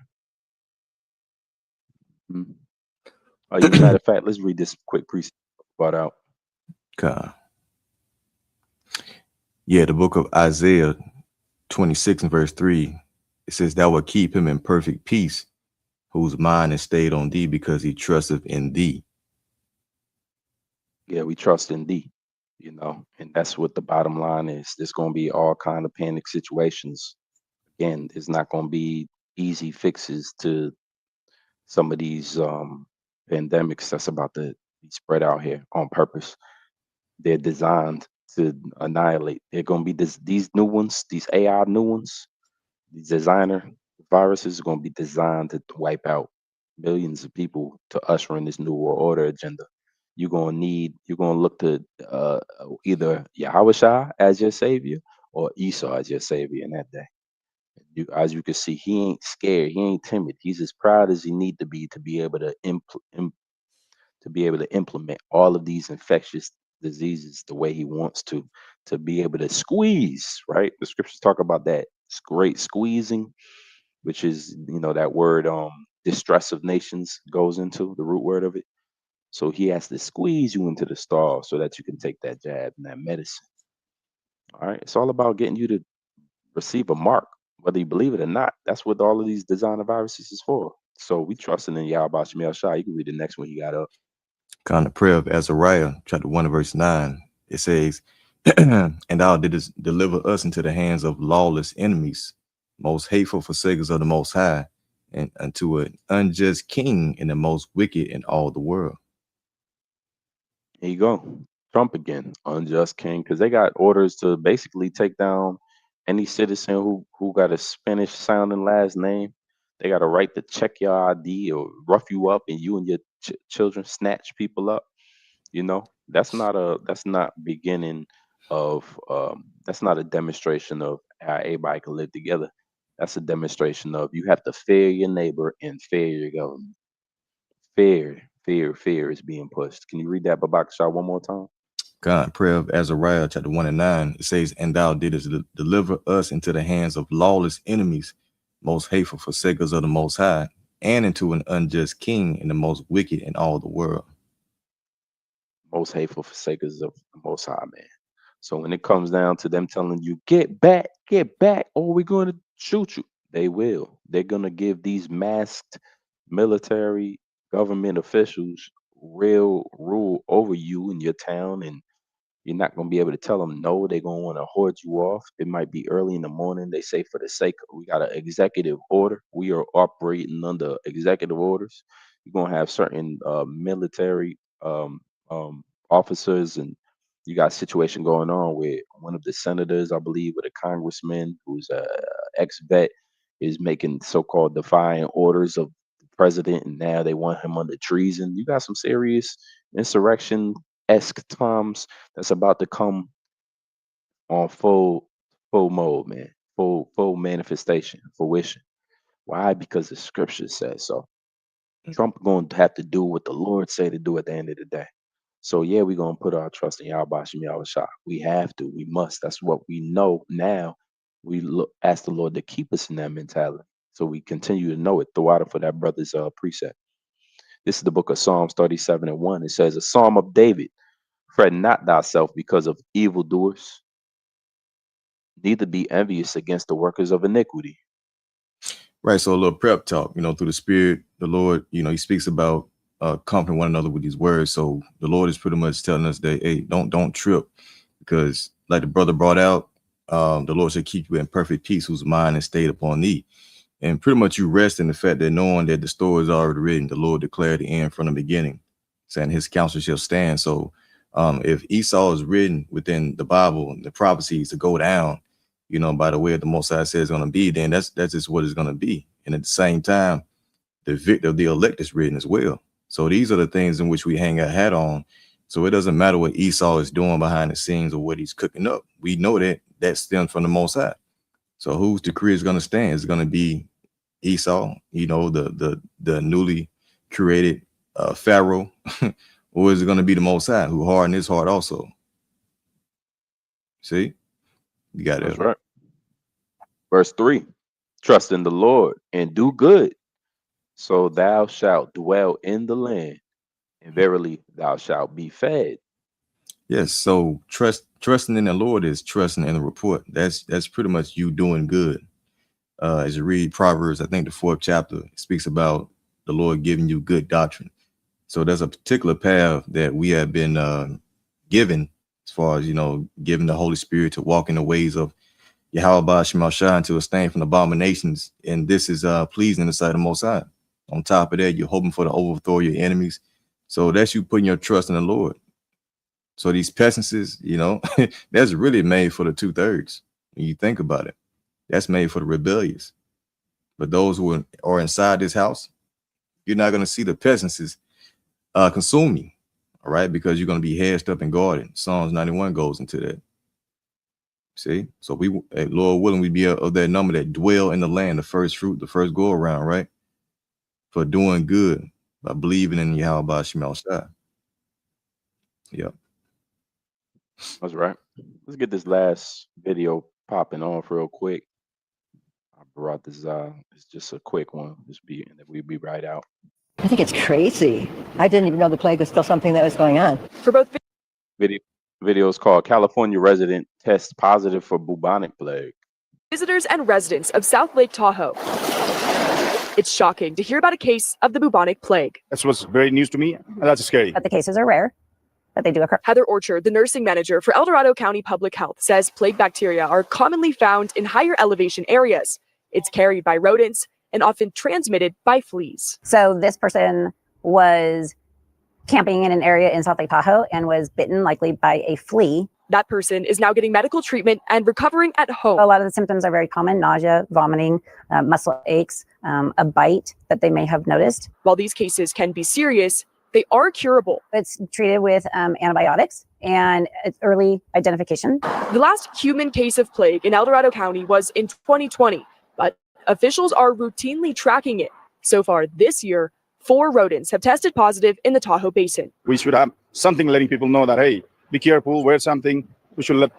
Matter of fact, let's read this quick precept brought out. God. Yeah, the book of Isaiah 26 and verse 3, it says, thou will keep him in perfect peace, whose mind is stayed on thee, because he trusteth in thee. Yeah, we trust in thee, and that's what the bottom line is. There's going to be all kind of panic situations. Again, it's not going to be easy fixes to some of these pandemics that's about to be spread out here on purpose. They're designed to annihilate. They're going to be these new ones, these AI new ones, these designer viruses are going to be designed to wipe out millions of people to usher in this new world order agenda. You're going to look to either Yahushua as your savior or Esau as your savior in that day. As you can see, he ain't scared. He ain't timid. He's as proud as he need to be able to implement all of these infectious diseases the way he wants to be able to squeeze. Right? The scriptures talk about that. It's great squeezing, which is that word distress of nations goes into the root word of it. So he has to squeeze you into the stall so that you can take that jab and that medicine. All right, it's all about getting you to receive a mark, whether you believe it or not. That's what all of these designer viruses is for. So we trusting in Yahweh Shemel Shai. You can read the next one he got up. Kind of prayer of Azariah, chapter 1, verse 9. It says, and thou didst deliver us into the hands of lawless enemies, most hateful forsakers of the Most High, and unto an unjust king and the most wicked in all the world. Here you go. Trump again, unjust king, because they got orders to basically take down any citizen who got a Spanish sounding last name. They got a right to check your ID or rough you up, and you and your children snatch people up. That's not beginning of that's not a demonstration of how everybody can live together. That's a demonstration of you have to fear your neighbor and fear your government. Fear is being pushed. Can you read that Babak Shah one more time? God, prayer of Azariah, chapter 1 and 9. It says, and thou didst deliver us into the hands of lawless enemies, most hateful forsakers of the Most High, and into an unjust king and the most wicked in all the world. Most hateful forsakers of the Most High, man. So when it comes down to them telling you, get back, or we're going to shoot you, they will. They're going to give these masked military government officials real rule over you in your town, and you're not going to be able to tell them no. They're going to want to hoard you off. It might be early in the morning. They say for the sake of, we got an executive order. We are operating under executive orders. You're going to have certain military officers, and you got a situation going on where one of the senators, I believe, or the congressman who's a ex-vet is making so-called defying orders of the president, and now they want him under treason. You got some serious insurrection-esque times that's about to come on full mode, man. Full manifestation, fruition. Why? Because the scripture says so. Trump going to have to do what the Lord say to do at the end of the day. So yeah, we're gonna put our trust in Yahweh Shem Yahushua. We have to, we must. That's what we know now. We ask the Lord to keep us in that mentality, so we continue to know it. Throw out for that brother's precept. This is the book of Psalms 37 and 1. It says, a psalm of David: fret not thyself because of evildoers, neither be envious against the workers of iniquity. Right. So a little prep talk, through the Spirit, the Lord, he speaks about comforting one another with these words. So the Lord is pretty much telling us that, hey, don't trip, because like the brother brought out, the Lord should keep you in perfect peace whose mind is stayed upon thee. And pretty much you rest in the fact that knowing that the story is already written, the Lord declared the end from the beginning, saying his counsel shall stand. So if Esau is written within the Bible, the prophecies to go down, by the way the Most High says it's going to be, then that's just what it's going to be. And at the same time, the victor of the elect is written as well. So these are the things in which we hang our hat on. So it doesn't matter what Esau is doing behind the scenes or what he's cooking up. We know that stems from the Most High. So whose decree is going to stand? Is going to be Esau, the newly created Pharaoh, or is it going to be the Most High who hardened his heart also? See, you got it. That's right. Verse 3: trust in the Lord and do good, so thou shalt dwell in the land, and verily thou shalt be fed. Yes. So trusting in the Lord is trusting in the report. That's pretty much you doing good. As you read Proverbs, I think the 4th chapter, it speaks about the Lord giving you good doctrine. So there's a particular path that we have been given, as far as, giving the Holy Spirit to walk in the ways of Yahweh Ba'Shem Shai, and to abstain from abominations. And this is pleasing in the sight of the Most High. On top of that, you're hoping for the overthrow of your enemies. So that's you putting your trust in the Lord. So these pestilences, that's really made for the 2/3. When you think about it, that's made for the rebellious. But those who are inside this house, you're not going to see the pestilences consume you. All right, because you're going to be hedged up and guarded. Psalms 91 goes into that. See, so we, Lord willing, we be of that number that dwell in the land, the first fruit, the first go around, right? For doing good by believing in Yahweh Ba'Shem Shai. Yep. That's right. Let's get this last video popping off real quick. I brought this it's just a quick one. And then we'll be right out. I think it's crazy. I didn't even know the plague was still something that was going on. For both Videos called California Resident Tests Positive for Bubonic Plague. Visitors and residents of South Lake Tahoe. It's shocking to hear about a case of the bubonic plague. That's what's very news to me, and that's scary. But the cases are rare, but they do occur. Heather Orchard, the nursing manager for El Dorado County Public Health, says plague bacteria are commonly found in higher elevation areas. It's carried by rodents and often transmitted by fleas. So this person was camping in an area in South Lake Tahoe and was bitten, likely by a flea. That person is now getting medical treatment and recovering at home. A lot of the symptoms are very common: nausea, vomiting, muscle aches, a bite that they may have noticed. While these cases can be serious, they are curable. It's treated with antibiotics and it's early identification. The last human case of plague in El Dorado County was in 2020, but officials are routinely tracking it. So far this year, 4 rodents have tested positive in the Tahoe Basin. We should have something letting people know that, hey, be careful, wear something. We should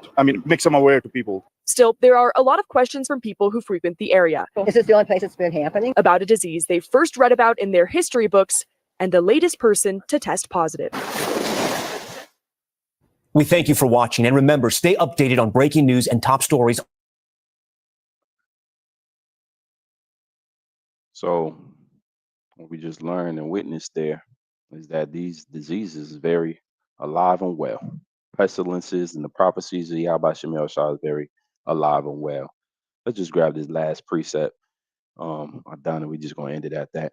make some aware to people. Still, there are a lot of questions from people who frequent the area. Is this the only place it's been happening? About a disease they first read about in their history books and the latest person to test positive. We thank you for watching, and remember, stay updated on breaking news and top stories. So what we just learned and witnessed there is that these diseases are very alive and well. Pestilences and the prophecies of Yahweh Shemel Shah is very alive and well. Let's just grab this last precept. Donna, we just gonna end it at that.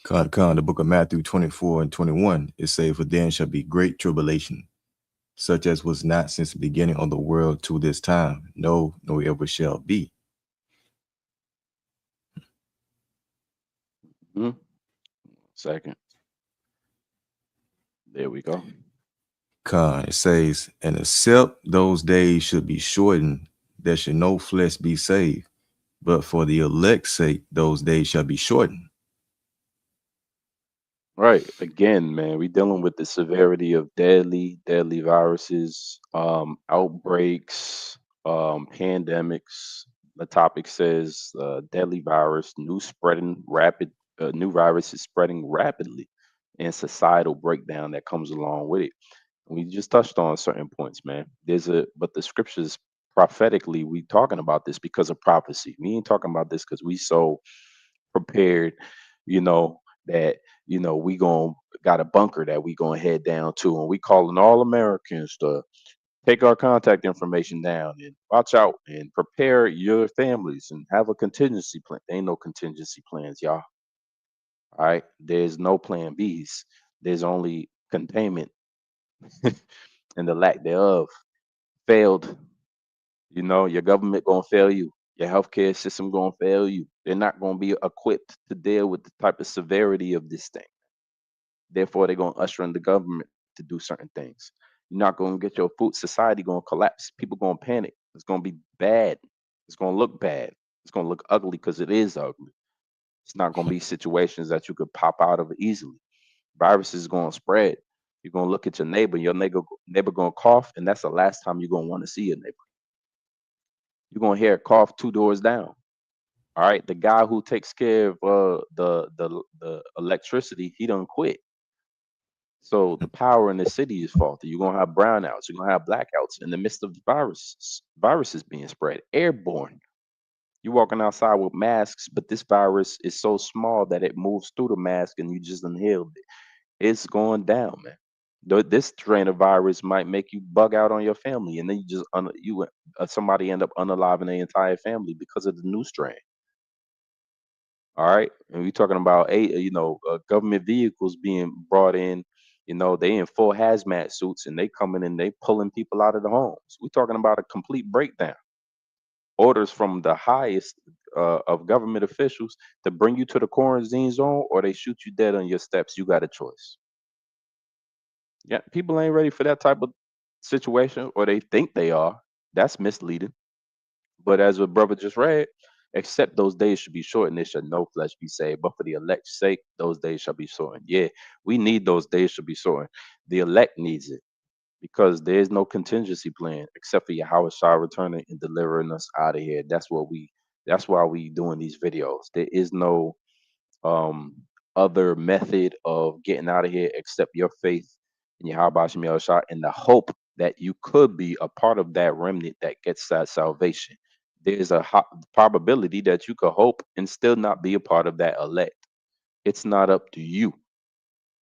The book of Matthew 24:21, it says, "For then shall be great tribulation, such as was not since the beginning of the world to this time, no, nor ever shall be." Second. There we go. It says, "And except those days should be shortened, there should no flesh be saved. But for the elect's sake, those days shall be shortened." Right. Again, man, we dealing with the severity of deadly viruses, outbreaks, pandemics. The topic says deadly virus, new virus is spreading rapidly, and societal breakdown that comes along with it. We just touched on certain points, man. But the scriptures prophetically, we talking about this because of prophecy. We ain't talking about this because we so prepared, that we got a bunker that we gonna head down to, and we calling all Americans to take our contact information down and watch out and prepare your families and have a contingency plan. There ain't no contingency plans, y'all. All right, there's no plan B's. There's only containment and the lack thereof. Failed. Your government gonna fail you. Your healthcare system gonna fail you. They're not gonna be equipped to deal with the type of severity of this thing. Therefore, they're gonna usher in the government to do certain things. You're not gonna get your food. Society gonna collapse. People gonna panic. It's gonna be bad. It's gonna look bad. It's gonna look ugly because it is ugly. It's not gonna be situations that you could pop out of easily. Virus is gonna spread. You're gonna look at your neighbor. Your neighbor gonna cough, and that's the last time you're gonna want to see your neighbor. You're gonna hear a cough 2 doors down. All right, the guy who takes care of the electricity, he done quit. So the power in the city is faulty. You're gonna have brownouts. You're gonna have blackouts in the midst of the viruses being spread, airborne. You're walking outside with masks, but this virus is so small that it moves through the mask and you just inhaled it. It's going down, man. This strain of virus might make you bug out on your family, and then you just somebody end up unaliving the entire family because of the new strain. All right, and we're talking about government vehicles being brought in. They in full hazmat suits and they coming in, they pulling people out of the homes. We're talking about a complete breakdown. Orders from the highest of government officials to bring you to the quarantine zone, or they shoot you dead on your steps. You got a choice. Yeah, people ain't ready for that type of situation, or they think they are. That's misleading. But as what brother just read, except those days should be shortened, there should no flesh be saved. But for the elect's sake, those days shall be shortened. Yeah, we need those days should be shortened. The elect needs it because there is no contingency plan except for Yahweh Shah returning and delivering us out of here. That's why we doing these videos. There is no other method of getting out of here except your faith in Yahweh Shem Shah and the hope that you could be a part of that remnant that gets that salvation. There's a probability that you could hope and still not be a part of that elect. It's not up to you.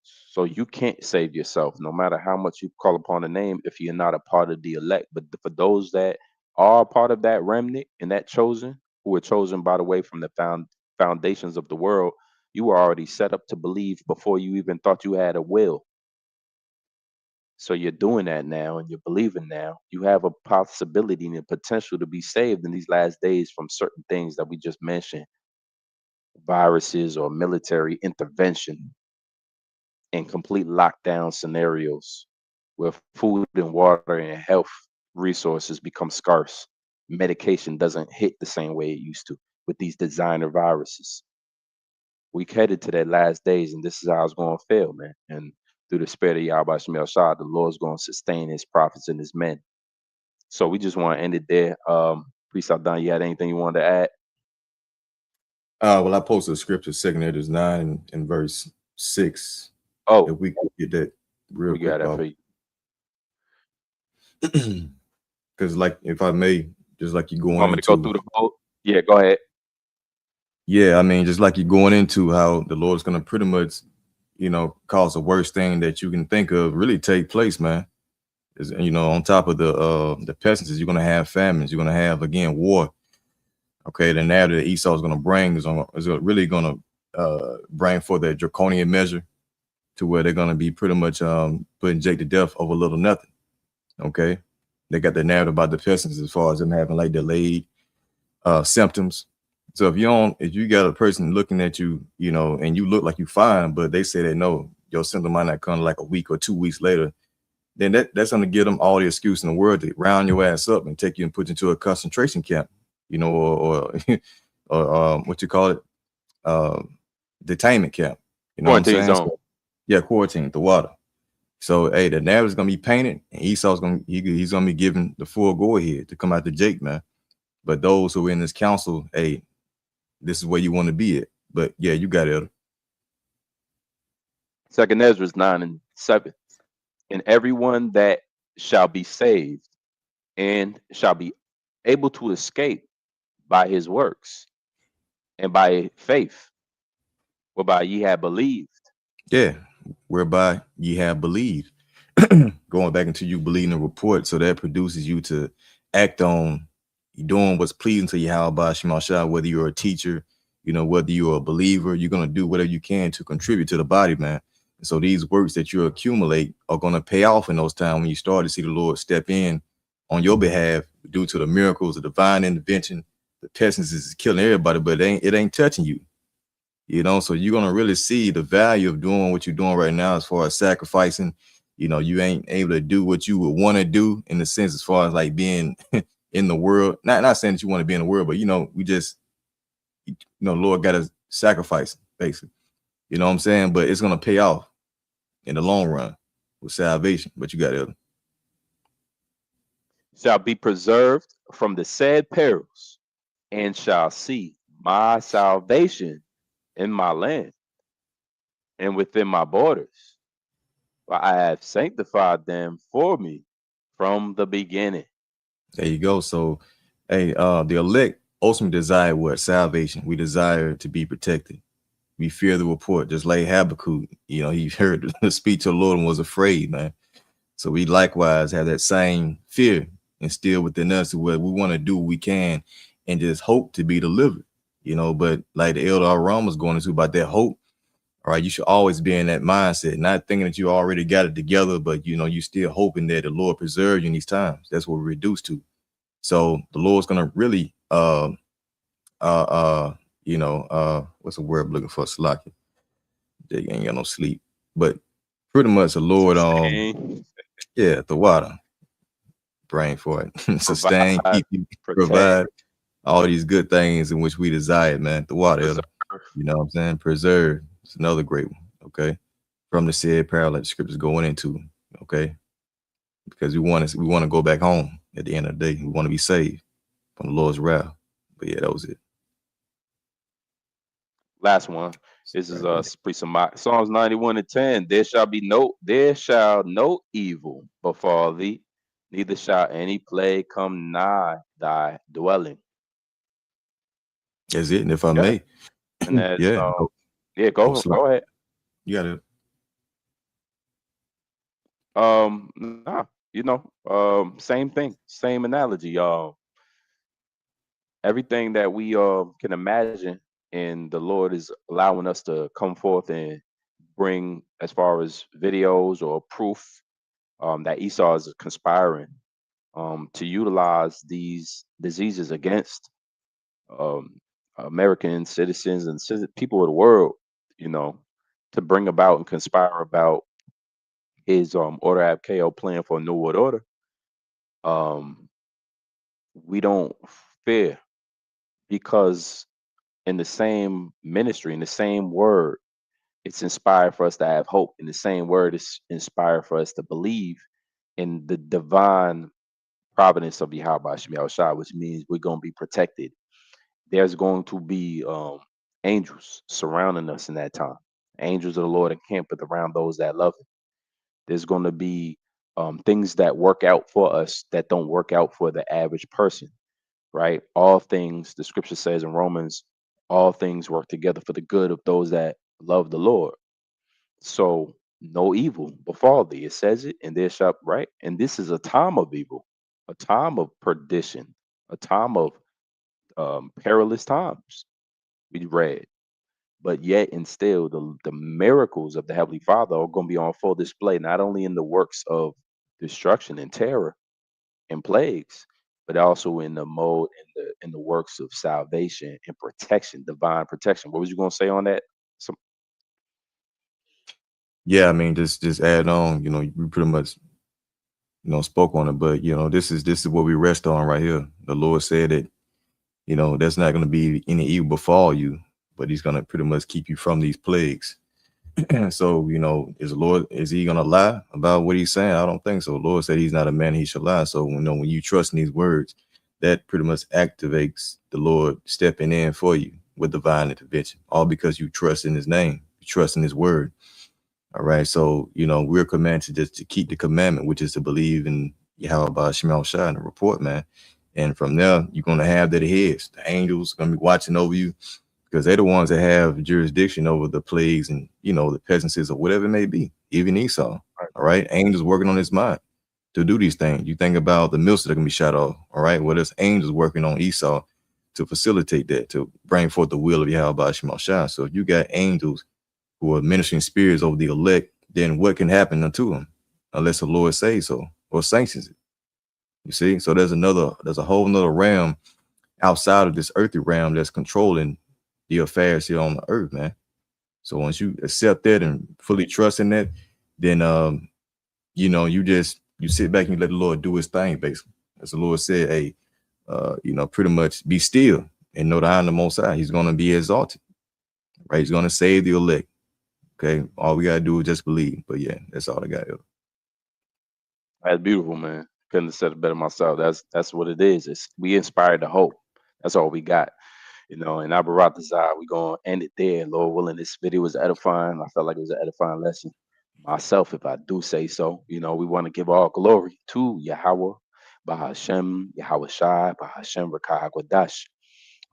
So you can't save yourself, no matter how much you call upon the name, if you're not a part of the elect. But for those that are a part of that remnant and that chosen, who were chosen by the way from the foundations of the world, you were already set up to believe before you even thought you had a will. So you're doing that now and you're believing now. You have a possibility and a potential to be saved in these last days from certain things that we just mentioned, viruses or military intervention and complete lockdown scenarios where food and water and health resources become scarce. Medication doesn't hit the same way it used to with these designer viruses. We headed to that last days, and this is how it's going to fail, man. And through the spirit of Yahweh Shemel Shah, the Lord's going to sustain his prophets and his men. So we just want to end it there. Priest Abdan, you had anything you wanted to add? Well, I posted a scripture, 2 Edwards 9 and verse 6. Oh, if we could get that real quick. We got that for you. Because, like, if I may, just like you're going want me to go through the vote? Yeah, go ahead. Yeah, I mean, just like you're going into how the Lord's going to pretty much, cause the worst thing that you can think of really take place, man. Is, on top of the pestilences, you're going to have famines. You're going to have, again, war. Okay, the narrative that Esau is going to bring is really going to bring forth that draconian measure to where they're going to be pretty much putting Jake to death over little nothing. Okay, they got the narrative about the pestilences as far as them having like delayed symptoms. So if you got a person looking at you, and you look like you fine, but they say that no, your symptom might not come like a week or 2 weeks later, then that's going to give them all the excuse in the world to round your ass up and take you and put you into a concentration camp, or what you call it, detainment camp. Quarantine zone. Yeah, quarantine, the water. So hey, the narrative is gonna be painted, and Esau's he's gonna be given the full go ahead to come out to Jake, man. But those who are in this council, hey, this is where you want to be at. But yeah, you got it. 2 Ezra 9 and 7. And everyone that shall be saved and shall be able to escape by his works and by faith, whereby ye have believed. Yeah, whereby ye have believed. Going back into you believing the report, so that produces you to act on doing what's pleasing to Yahweh Shema Shah, whether you're a teacher, whether you're a believer, you're going to do whatever you can to contribute to the body, man. And so these works that you accumulate are going to pay off in those times when you start to see the Lord step in on your behalf due to the miracles, the divine intervention. The pestilence is killing everybody, but it ain't touching you. So you're going to really see the value of doing what you're doing right now as far as sacrificing. You ain't able to do what you would want to do in the sense as far as like being in the world. Not saying that you want to be in the world, but, we just, Lord got to sacrifice, basically. You know what I'm saying? But it's going to pay off in the long run with salvation. But you got it. Shall be preserved from the said perils and shall see my salvation in my land and within my borders. For I have sanctified them for me from the beginning. There you go. So, hey, the elect ultimately desire what? Salvation. We desire to be protected. We fear the report, just like Habakkuk. You know, he heard the speech of the Lord and was afraid, man. So we likewise have that same fear instilled within us, where we want to do what we can and just hope to be delivered. You know, but like the elder Aram was going into about that hope. All right, you should always be in that mindset, not thinking that you already got it together, but you know, you still hoping that the Lord preserve you in these times. That's what we're reduced to. So the Lord's gonna really what's the word I'm looking for? Slaki. They ain't got no sleep. But pretty much the Lord the water. Praying for it. Sustain, keep you, provide all these good things in which we desire, man. The water, elder. You know what I'm saying? Preserve. It's another great one. Okay. From the said parallel the scriptures going into, okay. Because we want to go back home at the end of the day. We want to be saved from the Lord's wrath. But yeah, that was it. Last one. This is Psalms 91:10. There shall no evil befall thee, neither shall any plague come nigh thy dwelling. That's it. And if I may, and that, go ahead. You got it. Same thing, same analogy. Everything that we can imagine, and the Lord is allowing us to come forth and bring as far as videos or proof that Esau is conspiring to utilize these diseases against American citizens and people of the world, you know, to bring about and conspire about his Order Ab Chaos plan for a New World Order. We don't fear, because in the same ministry, in the same word, it's inspired for us to have hope. In the same word, it's inspired for us to believe in the divine providence of Yahweh Shemi Shai, which means we're going to be protected. There's going to be angels surrounding us in that time. Angels of the Lord encampeth around those that love him. There's going to be things that work out for us that don't work out for the average person, right? All things, the scripture says in Romans, all things work together for the good of those that love the Lord. So no evil befall thee. It says it, and there shall, right? And this is a time of evil, a time of perdition, a time of perilous times. We read. But yet and still, the miracles of the Heavenly Father are going to be on full display, not only in the works of destruction and terror and plagues, but also in the mode in the works of salvation and protection, divine protection. What was you going to say on that? Yeah, I mean, just add on. You know, we pretty much, spoke on it, but this is what we rest on right here. The Lord said that, there's not going to be any evil befall you, but He's going to pretty much keep you from these plagues. So, is He going to lie about what He's saying? I don't think so. The Lord said He's not a man He shall lie. So, when you trust in these words, that pretty much activates the Lord stepping in for you with divine intervention, all because you trust in His name, you trust in His word. All right. So, we're commanded to keep the commandment, which is to believe in Yahweh Shemi Shai and the report, man. And from there, you're going to have their heads. The angels are going to be watching over you, because they're the ones that have jurisdiction over the plagues and, the peasantries or whatever it may be, even Esau. All right. Angels working on his mind to do these things. You think about the mills that are going to be shot off. All right. Well, there's angels working on Esau to facilitate that, to bring forth the will of Yahweh Shemi Shai. So if you got angels who are ministering spirits over the elect, then what can happen unto them unless the Lord says so or sanctions it? You see? So there's a whole nother realm outside of this earthly realm that's controlling the affairs here on the earth, man. So once you accept that and fully trust in that, then you sit back and you let the Lord do His thing, basically. As the Lord said, hey, pretty much be still and know that I am the Most High. He's going to be exalted, right? He's going to save the elect. Okay, all we gotta do is just believe. But yeah, that's all I got. That's beautiful, man. Couldn't have said it better myself. That's what it is. We inspired to hope. That's all we got. And Abarat Desire, we're gonna end it there. Lord willing, this video was edifying. I felt like it was an edifying lesson myself, if I do say so. We want to give all glory to Yahweh, Bahashem, Yahweh Shai, Bahashem Rakah Hakwadash.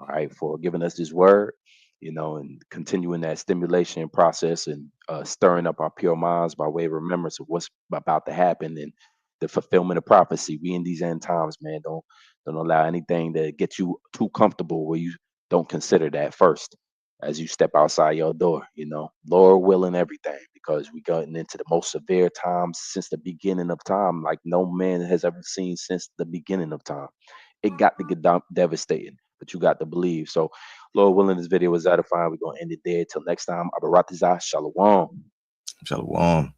All right, for giving us this word. you know, and continuing that stimulation process and stirring up our pure minds by way of remembrance of what's about to happen and the fulfillment of prophecy. We in these end times, man. Don't allow anything to get you too comfortable where you don't consider that first as you step outside your door, you know. Lord willing, everything, because we gotten into the most severe times since the beginning of time, like no man has ever seen since the beginning of time. It got to get devastating, but you got to believe. So, Lord willing, this video was edifying. We're gonna end it there. Till next time, Abaratizah, Shalom. Shalom.